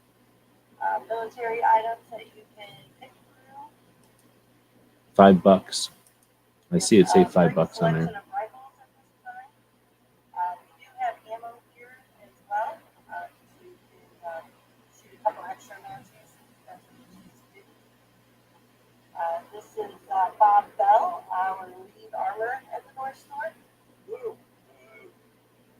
military items that you can pick through. $5. I see it say $5 on there. We do have ammo here as well, so you can shoot a couple extra matches. That's what you choose to do. This is Bob Bell, Well,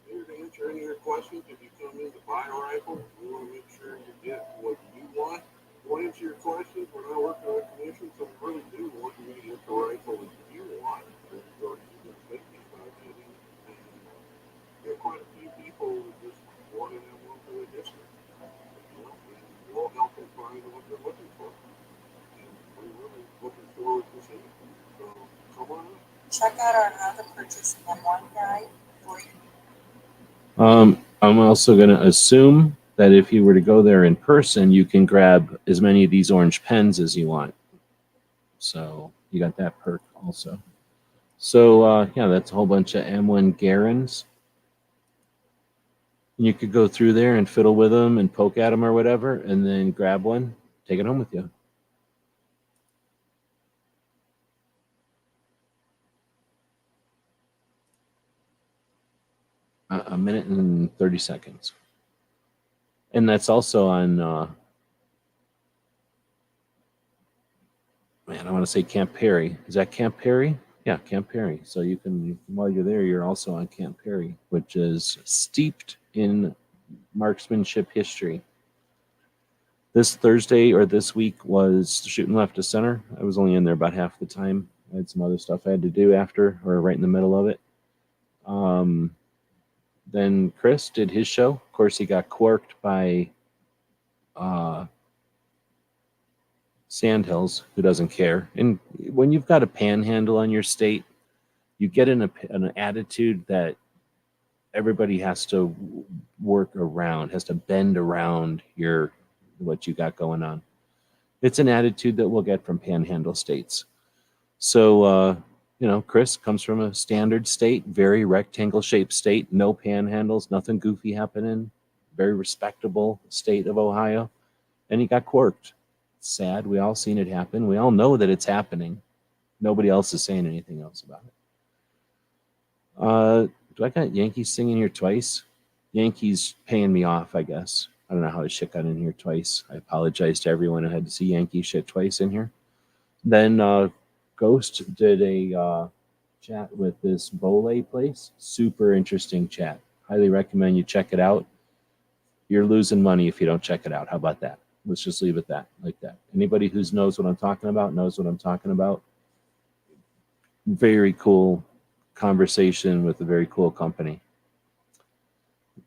here to answer any of your questions. If you come in to buy a rifle, we want to make sure you get what you want. We'll answer your questions. We're not working on commission, so we really do want you to get the rifle that you want. There's already been thinking about getting, and there are quite a few people who just wanted to move to the district. You know, and we'll help them find what they're looking for. And we're really looking forward to seeing it. So come on up. Check out our How to Purchase M1 guide for you. I'm also going to assume that if you were to go there in person, you can grab as many of these orange pens as you want. So you got that perk also. So yeah, that's a whole bunch of M1 Garens. You could go through there and fiddle with them and poke at them or whatever, and then grab one, take it home with you. A minute and 30 seconds. And that's also on, man, I want to say Camp Perry. Is that Camp Perry? Yeah, Camp Perry. So you can, while you're there, you're also on Camp Perry, which is steeped in marksmanship history. This Thursday or this week was shooting left to center. I was only in there about half the time. I had some other stuff I had to do after or right in the middle of it. Then Chris did his show. Of course, he got quarked by Sandhills, who doesn't care. And when you've got a panhandle on your state, you get an attitude that everybody has to work around, has to bend around what you got going on. It's an attitude that we'll get from panhandle states. So, you know, Chris comes from a standard state, very rectangle-shaped state, no panhandles, nothing goofy happening, very respectable state of Ohio, and he got quarked. It's sad. We all seen it happen. We all know that it's happening. Nobody else is saying anything else about it. Do I got Yankees singing here twice? Yankees paying me off, I guess. I don't know how this shit got in here twice. I apologize to everyone who had to see Yankee shit twice in here. Then Ghost did a chat with this Bole place. Super interesting chat. Highly recommend you check it out. You're losing money if you don't check it out. How about that? Let's just leave it like that. Anybody who knows what I'm talking about knows what I'm talking about. Very cool conversation with a very cool company.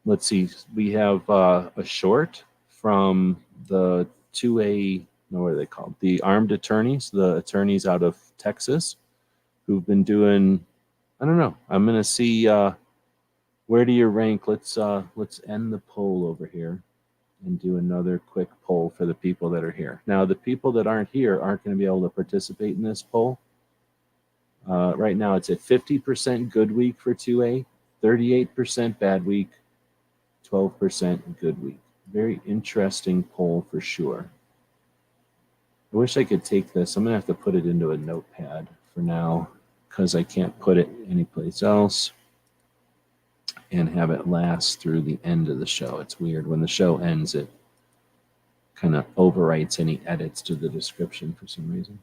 Let's see. We have a short from the 2A, what are they called? The armed attorneys, the attorneys out of Texas, who've been doing, I don't know. I'm going to see where do you rank. Let's end the poll over here and do another quick poll for the people that are here. Now, the people that aren't here aren't going to be able to participate in this poll. Right now, it's at 50% good week for 2A, 38% bad week, 12% good week. Very interesting poll for sure. I wish I could take this. I'm going to have to put it into a notepad for now because I can't put it anyplace else and have it last through the end of the show. It's weird. When the show ends, it kind of overwrites any edits to the description for some reason.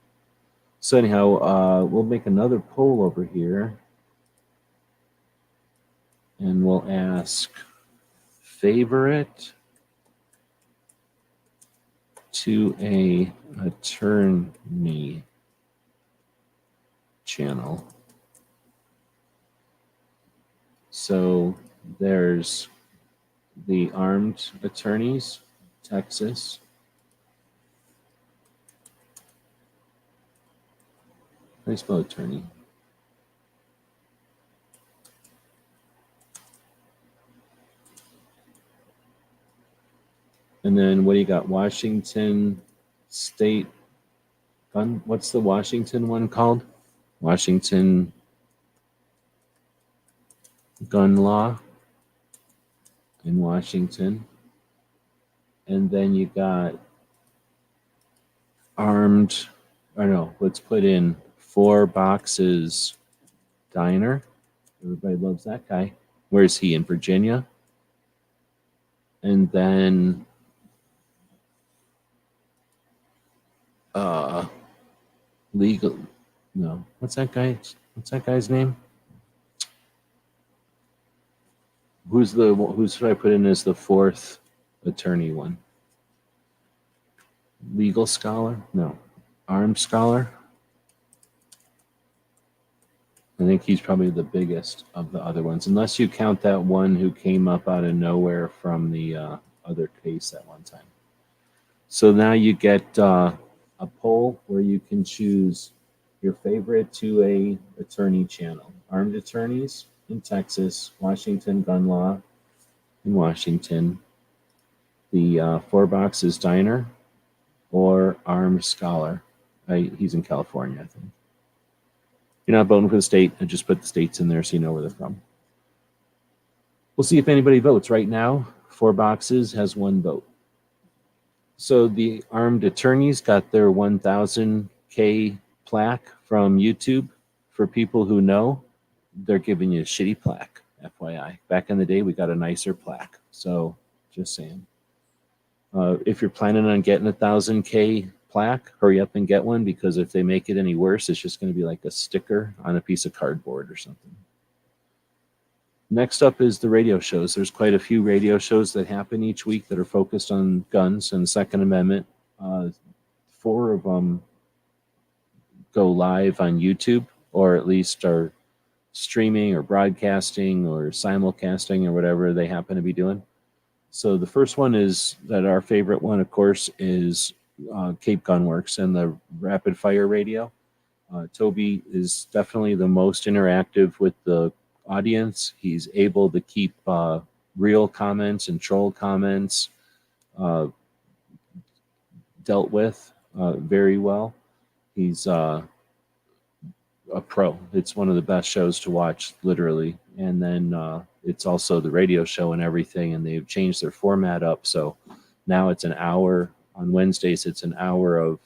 So anyhow, we'll make another poll over here. And we'll ask favorite to a attorney channel. So there's the armed attorneys, Texas. How do you spell attorney? And then what do you got? Washington State Gun. What's the Washington one called? Washington Gun Law in Washington. And then you got armed, or no, let's put in 4 Boxes Diner. Everybody loves that guy. Where's he? In Virginia? And then legal, no, what's that guy? what's that guy's name? Who should I put in as the fourth attorney one? Legal scholar? No. Armed scholar? I think he's probably the biggest of the other ones, unless you count that one who came up out of nowhere from the other case at one time. So now you get a poll where you can choose your favorite 2A attorney channel. Armed attorneys in Texas, Washington gun law in Washington, the Four Boxes Diner, or Armed Scholar. He's in California, I think. You're not voting for the state. I just put the states in there so you know where they're from. We'll see if anybody votes. Right now, Four Boxes has 1 vote. So the armed attorneys got their 1,000K plaque from YouTube. For people who know, they're giving you a shitty plaque, FYI. Back in the day, we got a nicer plaque. So just saying. If you're planning on getting a 1,000K plaque, hurry up and get one, because if they make it any worse, it's just going to be like a sticker on a piece of cardboard or something. Next up is the radio shows. There's quite a few radio shows that happen each week that are focused on guns and the Second Amendment. 4 of them go live on YouTube, or at least are streaming or broadcasting or simulcasting or whatever they happen to be doing. So the first one is that our favorite one, of course, is Cape Gunworks and the rapid fire radio. Toby is definitely the most interactive with the audience. He's able to keep real comments and troll comments dealt with very well. He's a pro. It's one of the best shows to watch, literally. And then it's also the radio show and everything, and they've changed their format up. So now it's an hour. On Wednesdays, it's an hour of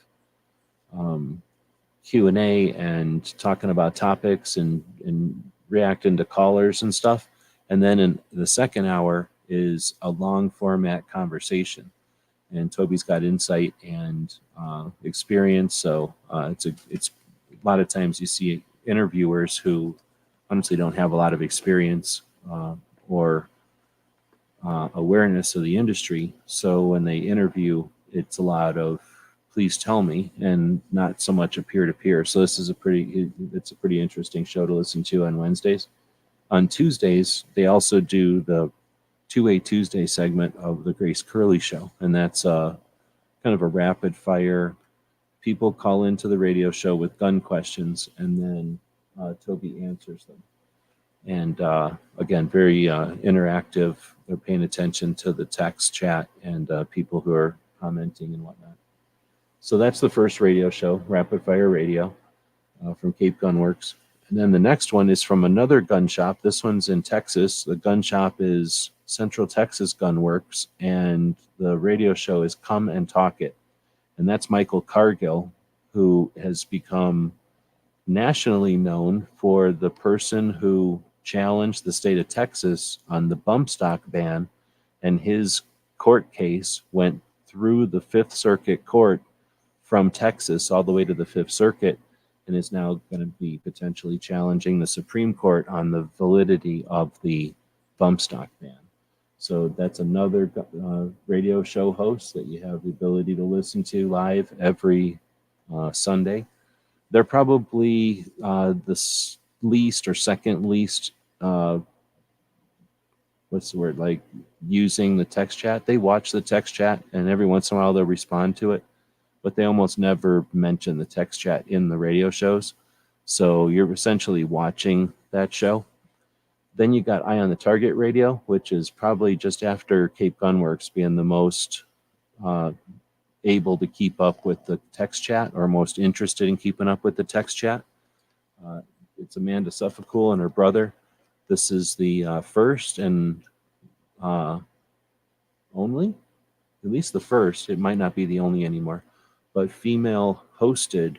Q&A and talking about topics and reacting to callers and stuff. And then in the second hour is a long format conversation. And Toby's got insight and experience. So it's a lot of times you see interviewers who honestly don't have a lot of experience or awareness of the industry. So when they interview, it's a lot of please tell me, and not so much a peer-to-peer. So this is it's a pretty interesting show to listen to on Wednesdays. On Tuesdays, they also do the 2A Tuesday segment of the Grace Curley Show, and that's kind of a rapid fire. People call into the radio show with gun questions, and then Toby answers them. And again, very interactive. They're paying attention to the text chat and people who are commenting and whatnot. So that's the first radio show, Rapid Fire Radio, from Cape Gunworks. And then the next one is from another gun shop. This one's in Texas. The gun shop is Central Texas Gunworks, and the radio show is Come and Talk It. And that's Michael Cargill, who has become nationally known for the person who challenged the state of Texas on the bump stock ban, and his court case went through the Fifth Circuit Court from Texas all the way to the Fifth Circuit, and is now going to be potentially challenging the Supreme Court on the validity of the bump stock ban. So that's another radio show host that you have the ability to listen to live every Sunday. They're probably the least or second least, what's the word, like using the text chat. They watch the text chat, and every once in a while they'll respond to it, but they almost never mention the text chat in the radio shows. So you're essentially watching that show. Then you got Eye on the Target Radio, which is probably just after Cape Gunworks being the most able to keep up with the text chat, or most interested in keeping up with the text chat. It's Amanda Suffolcool and her brother. This is the first and only, at least the first, it might not be the only anymore, but female hosted,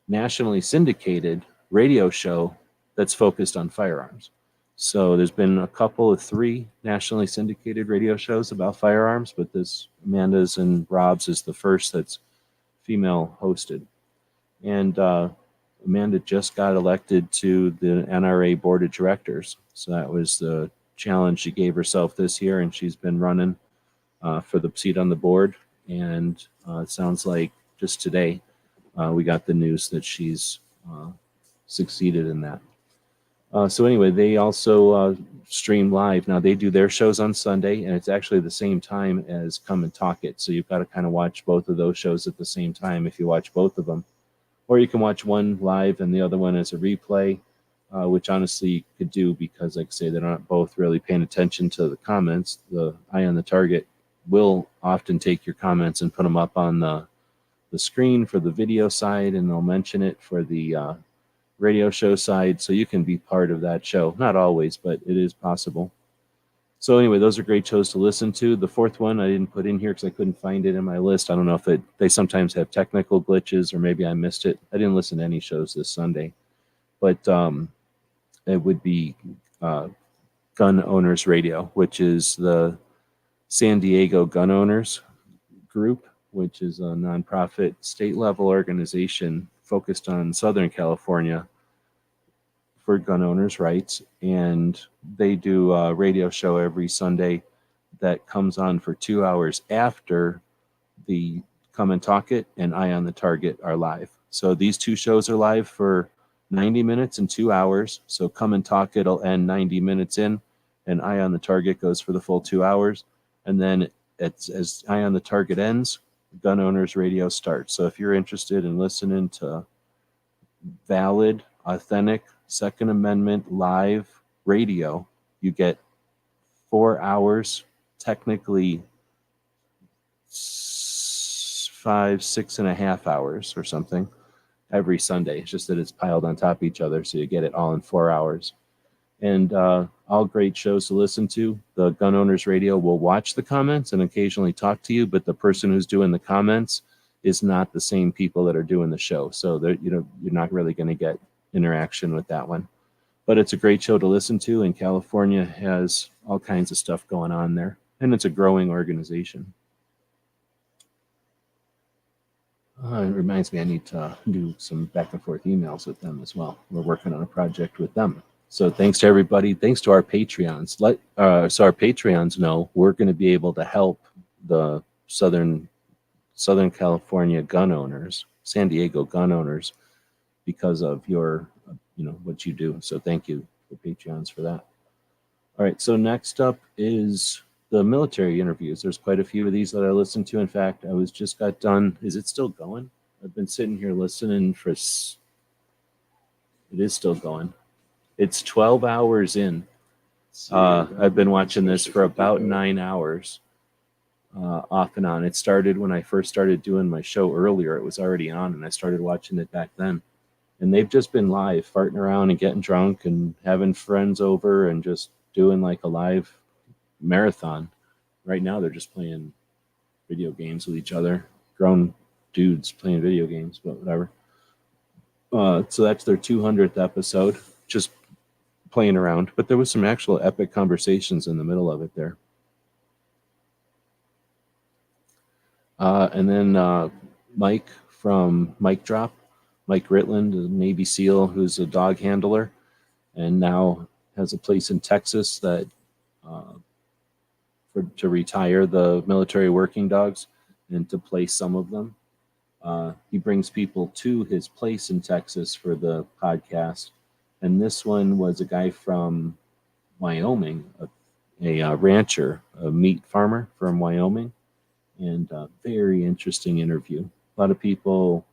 nationally syndicated radio show that's focused on firearms. So there's been a couple of 3 nationally syndicated radio shows about firearms, but this Amanda's and Rob's is the first that's female hosted. And Amanda just got elected to the NRA board of directors. So that was the challenge she gave herself this year, and she's been running for the seat on the board. And it sounds like just today we got the news that she's succeeded in that. So anyway, they also stream live. Now they do their shows on Sunday, and it's actually the same time as Come and Talk It. So you've got to kind of watch both of those shows at the same time if you watch both of them. Or you can watch one live and the other one as a replay, which honestly you could do because, like I say, they're not both really paying attention to the comments. The Eye on the Target will often take your comments and put them up on the screen for the video side, and they'll mention it for the radio show side, so you can be part of that show. Not always, but it is possible. So anyway, those are great shows to listen to. The fourth one I didn't put in here because I couldn't find it in my list. I don't know if they sometimes have technical glitches or maybe I missed it. I didn't listen to any shows this Sunday, but it would be Gun Owners Radio, which is the San Diego gun owners group, which is a nonprofit state-level organization focused on Southern California for gun owners' rights. And they do a radio show every Sunday that comes on for 2 hours after the Come and Talk It and Eye on the Target are live. So these two shows are live for 90 minutes and 2 hours. So Come and Talk It will end 90 minutes in, and Eye on the Target goes for the full 2 hours. And then as Eye on the Target ends, Gun Owners Radio starts. So if you're interested in listening to valid, authentic Second Amendment live radio, you get 4 hours, technically 5, 6.5 hours or something every Sunday. It's just that it's piled on top of each other, so you get it all in 4 hours. And all great shows to listen to. The Gun Owners Radio will watch the comments and occasionally talk to you, but the person who's doing the comments is not the same people that are doing the show. So you're not really going to get interaction with that one. But it's a great show to listen to, and California has all kinds of stuff going on there, and it's a growing organization. It reminds me I need to do some back and forth emails with them as well. We're working on a project with them. So thanks to everybody. Thanks to our Patreons. So our Patreons know we're going to be able to help the Southern California gun owners, San Diego gun owners, because of your, what you do. So thank you for Patreons for that. All right. So next up is the military interviews. There's quite a few of these that I listened to. In fact, I just got done. Is it still going? I've been sitting here listening for. It is still going. It's 12 hours in. I've been watching this for about 9 hours, off and on. It started when I first started doing my show earlier. It was already on, and I started watching it back then. And they've just been live, farting around and getting drunk and having friends over and just doing like a live marathon. Right now, they're just playing video games with each other. Grown dudes playing video games, but whatever. So that's their 200th episode. Just playing around, but there was some actual epic conversations in the middle of it there. And then Mike from Mike Drop, Mike Ritland, a Navy SEAL who's a dog handler and now has a place in Texas that to retire the military working dogs and to place some of them. He brings people to his place in Texas for the podcast. And this one was a guy from Wyoming, a rancher, a meat farmer from Wyoming, and a very interesting interview. A lot of people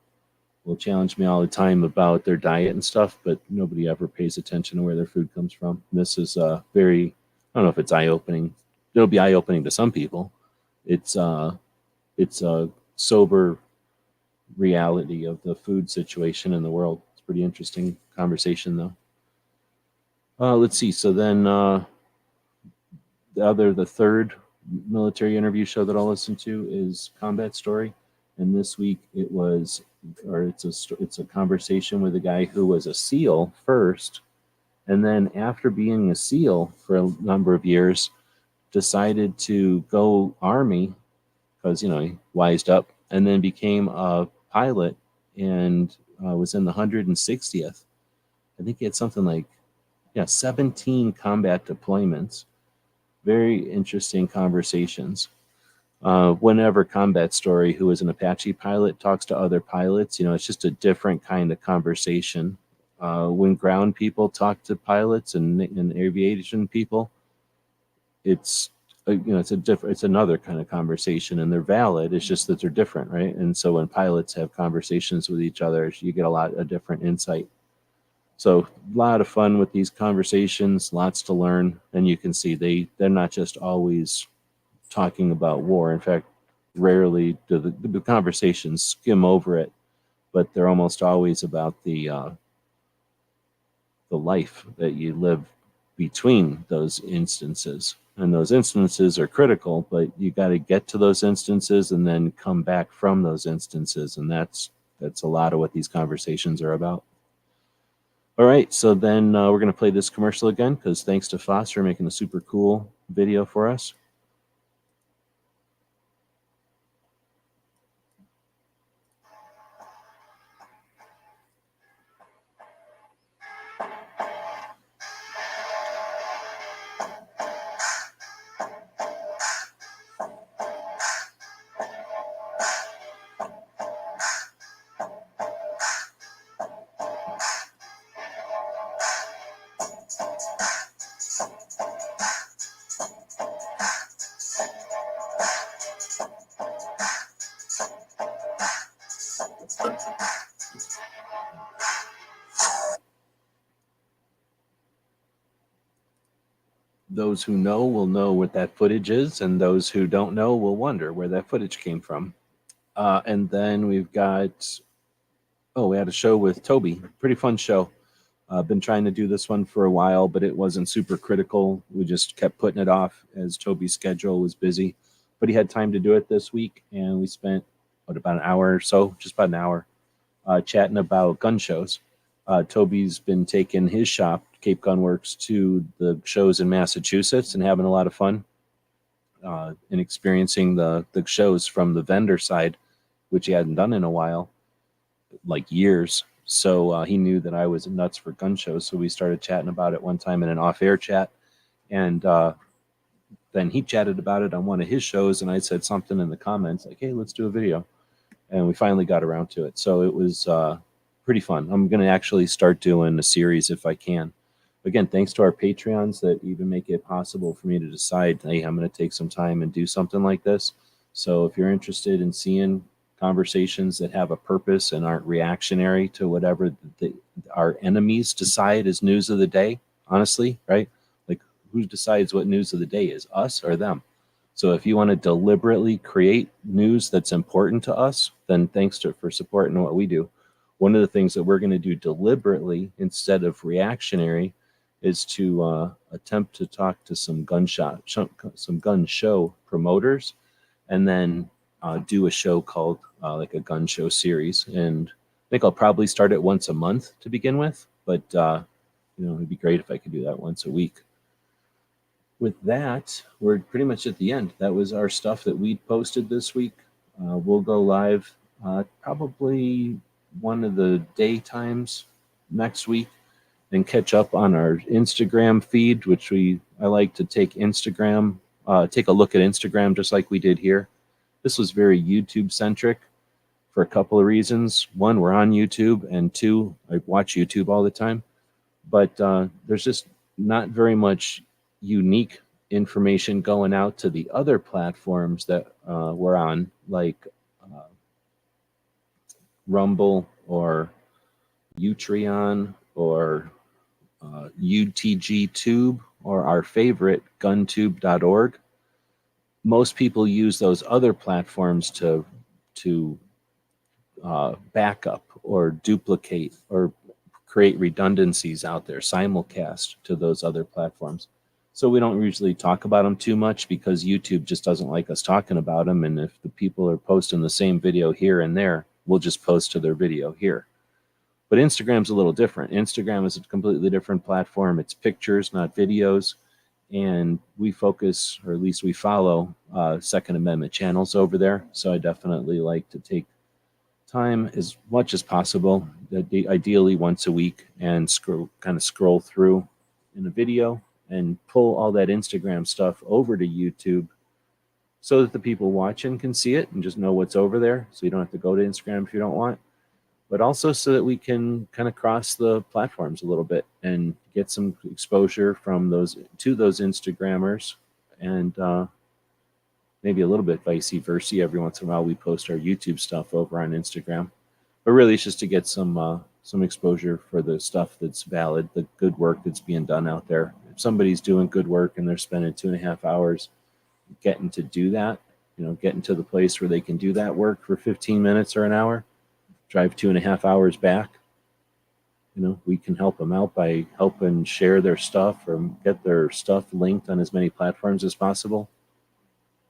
will challenge me all the time about their diet and stuff, but nobody ever pays attention to where their food comes from. This is I don't know if it's eye-opening. It'll be eye-opening to some people. It's a sober reality of the food situation in the world. It's a pretty interesting conversation, though. Let's see. So then the third military interview show that I'll listen to is Combat Story. And this week it's a conversation with a guy who was a SEAL first, and then after being a SEAL for a number of years, decided to go Army because he wised up, and then became a pilot and was in the 160th. I think he had something like 17 combat deployments. Very interesting conversations. Whenever Combat Story, who is an Apache pilot, talks to other pilots, it's just a different kind of conversation. When ground people talk to pilots and aviation people, it's it's another kind of conversation, and they're valid. It's just that they're different, right? And so when pilots have conversations with each other, you get a lot of different insight. So a lot of fun with these conversations, lots to learn, and you can see they're not just always talking about war. In fact, rarely do the conversations skim over it, but they're almost always about the life that you live between those instances. And those instances are critical, but you got to get to those instances and then come back from those instances. And that's a lot of what these conversations are about. All right, so then we're going to play this commercial again, because thanks to Foster making a super cool video for us. Those who know will know what that footage is, and those who don't know will wonder where that footage came from. And then we've got, we had a show with Toby. Pretty fun show. Been trying to do this one for a while, but it wasn't super critical. We just kept putting it off as Toby's schedule was busy. But he had time to do it this week, and we spent, about an hour or so, just about an hour, chatting about gun shows. Toby's been taking his shop, Cape Gun Works, to the shows in Massachusetts and having a lot of fun and experiencing the shows from the vendor side, which he hadn't done in a while, like years. So he knew that I was nuts for gun shows, so we started chatting about it one time in an off-air chat, and then he chatted about it on one of his shows, and I said something in the comments like, hey, let's do a video, and we finally got around to it. So it was pretty fun. I'm going to actually start doing a series if I can. Again, thanks to our Patreons that even make it possible for me to decide, hey, I'm going to take some time and do something like this. So if you're interested in seeing conversations that have a purpose and aren't reactionary to whatever our enemies decide is news of the day, honestly, right? Like, who decides what news of the day is, us or them? So if you want to deliberately create news that's important to us, then thanks for supporting what we do. One of the things that we're going to do deliberately instead of reactionary is to attempt to talk to some gun show promoters, and then do a show called like a gun show series. And I think I'll probably start it once a month to begin with, but it'd be great if I could do that once a week. With that, we're pretty much at the end. That was our stuff that we posted this week. We'll go live probably one of the daytimes next week and catch up on our Instagram feed, which I like to take a look at Instagram just like we did here. This was very YouTube centric for a couple of reasons. One, we're on YouTube, and two, I watch YouTube all the time, but there's just not very much unique information going out to the other platforms that we're on, like Rumble or Utreon or UTG Tube or our favorite guntube.org. Most people use those other platforms to back up or duplicate or create redundancies out there, simulcast to those other platforms. So we don't usually talk about them too much because YouTube just doesn't like us talking about them. And if the people are posting the same video here and there, we'll just post to their video here. But Instagram's a little different. Instagram is a completely different platform. It's pictures, not videos. And we focus, or at least we follow, Second Amendment channels over there. So I definitely like to take time as much as possible, ideally once a week, and scroll through in a video and pull all that Instagram stuff over to YouTube so that the people watching can see it and just know what's over there. So you don't have to go to Instagram if you don't want, but also so that we can kind of cross the platforms a little bit and get some exposure from those Instagrammers, and maybe a little bit vice versa. Every once in a while, we post our YouTube stuff over on Instagram, but really it's just to get some exposure for the stuff that's valid, the good work that's being done out there. If somebody's doing good work and they're spending 2.5 hours getting to do that, getting to the place where they can do that work for 15 minutes or an hour, drive 2.5 hours back, we can help them out by helping share their stuff or get their stuff linked on as many platforms as possible.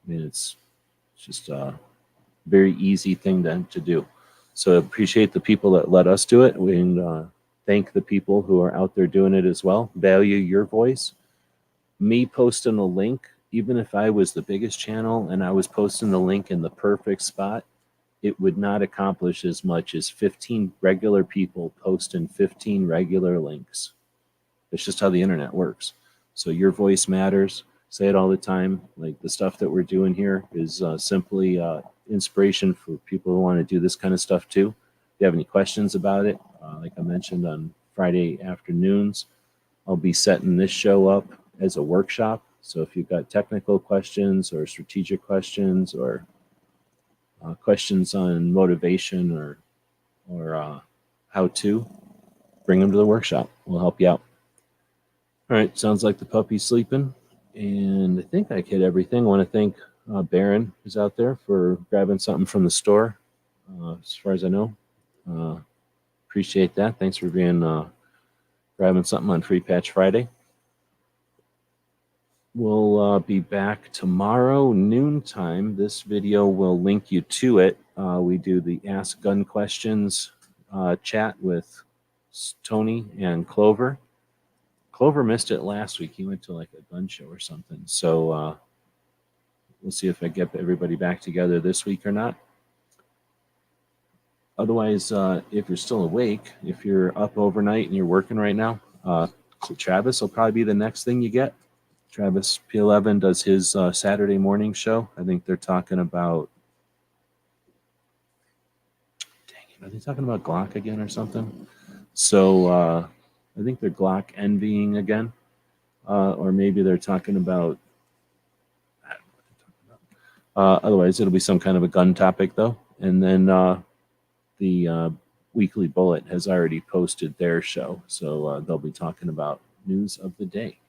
I mean, it's just a very easy thing to do. So I appreciate the people that let us do it, and thank the people who are out there doing it as well. Value your voice. Me posting a link, even if I was the biggest channel and I was posting the link in the perfect spot, it would not accomplish as much as 15 regular people posting 15 regular links. It's just how the internet works. So your voice matters. Say it all the time. Like, the stuff that we're doing here is simply inspiration for people who want to do this kind of stuff too. If you have any questions about it, like I mentioned, on Friday afternoons, I'll be setting this show up as a workshop. So if you've got technical questions or strategic questions or questions on motivation or how to, bring them to the workshop. We'll help you out. All right, sounds like the puppy's sleeping, and I think I hit everything. I want to thank Baron, who's out there, for grabbing something from the store, as far as I know. Appreciate that. Thanks for grabbing something on Free Patch Friday. We'll be back tomorrow noontime. This video will link you to it. We do the Ask Gun Questions chat with Tony and Clover. Clover missed it last week. He went to like a gun show or something. So we'll see if I get everybody back together this week or not. Otherwise, if you're still awake, if you're up overnight and you're working right now, Travis will probably be the next thing you get. Travis P11 does his Saturday morning show. I think they're talking about, are they talking about Glock again or something? So I think they're Glock envying again. Or maybe they're talking about, I don't know what they're talking about. Otherwise, it'll be some kind of a gun topic, though. And then the Weekly Bullet has already posted their show. So they'll be talking about news of the day.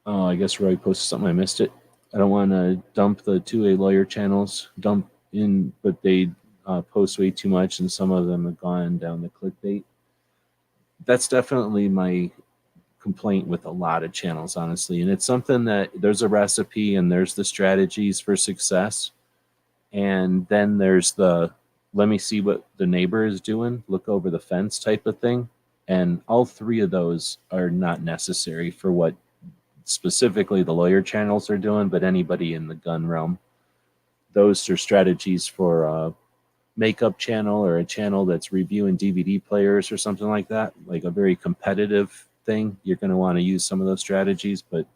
Oh, I guess Roy posted something. I missed it. I don't want to dump the 2A lawyer channels, but they post way too much, and some of them have gone down the clickbait. That's definitely my complaint with a lot of channels, honestly. And it's something that there's a recipe and there's the strategies for success. And then there's the, let me see what the neighbor is doing, look over the fence type of thing. And all three of those are not necessary for what specifically the lawyer channels are doing, but anybody in the gun realm. Those are strategies for a makeup channel or a channel that's reviewing DVD players or something like that, like a very competitive thing. You're going to want to use some of those strategies, but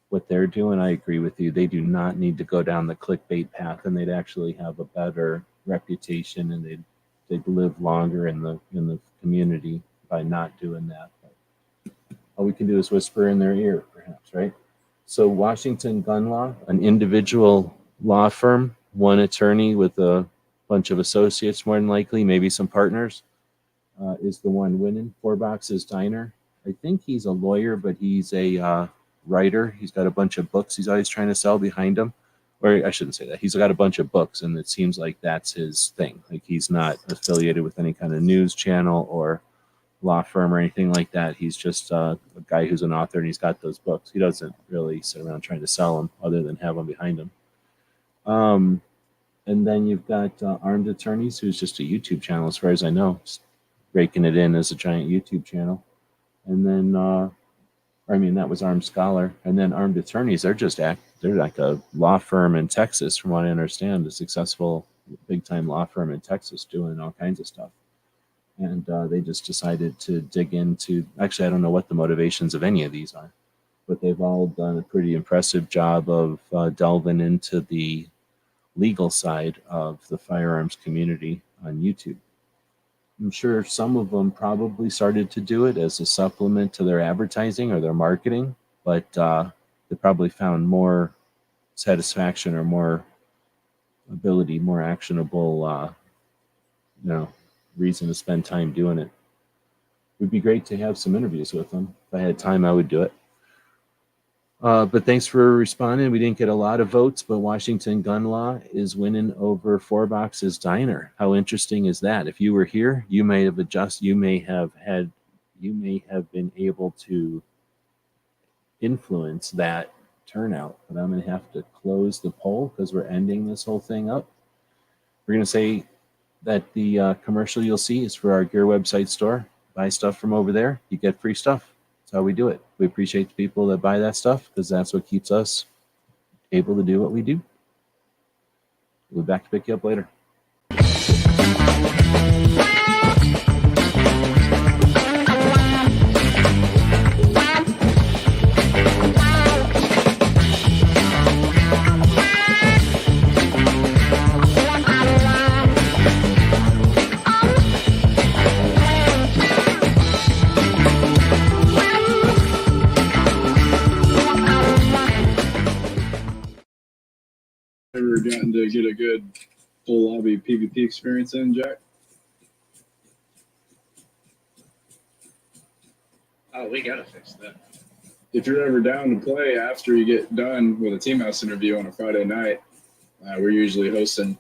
what they're doing, I agree with you. They do not need to go down the clickbait path, and they'd actually have a better reputation, and they'd live longer in the community by not doing that. All we can do is whisper in their ear, perhaps, right? So Washington Gun Law, an individual law firm, one attorney with a bunch of associates, more than likely, maybe some partners, is the one winning. Four Boxes Diner. I think he's a lawyer, but he's a writer. He's got a bunch of books he's always trying to sell behind him. Or I shouldn't say that. He's got a bunch of books, and it seems like that's his thing. Like, he's not affiliated with any kind of news channel or law firm or anything like that. He's just a guy who's an author, and he's got those books. He doesn't really sit around trying to sell them other than have them behind him. And then you've got Armed Attorneys, who's just a YouTube channel, as far as I know, just breaking it in as a giant YouTube channel. And then, that was Armed Scholar. And then Armed Attorneys, they're like a law firm in Texas, from what I understand, a successful big time law firm in Texas doing all kinds of stuff. And they just decided to dig into, actually, I don't know what the motivations of any of these are, but they've all done a pretty impressive job of delving into the legal side of the firearms community on YouTube. I'm sure some of them probably started to do it as a supplement to their advertising or their marketing, but they probably found more satisfaction or more ability, more actionable, reason to spend time doing it. It would be great to have some interviews with them. If I had time, I would do it. But thanks for responding. We didn't get a lot of votes, but Washington gun law is winning over Four Boxes Diner. How interesting is that? If you were here, you may have been able to influence that turnout. But I'm going to have to close the poll because we're ending this whole thing up. We're going to say that the commercial you'll see is for our gear website store. Buy stuff from over there, you get free stuff. That's how we do it. We appreciate the people that buy that stuff because that's what keeps us able to do what we do. We'll be back to pick you up later. Ever gotten to get a good full lobby PvP experience in, Jack? Oh, we gotta fix that. If you're ever down to play after you get done with a Team House interview on a Friday night, we're usually hosting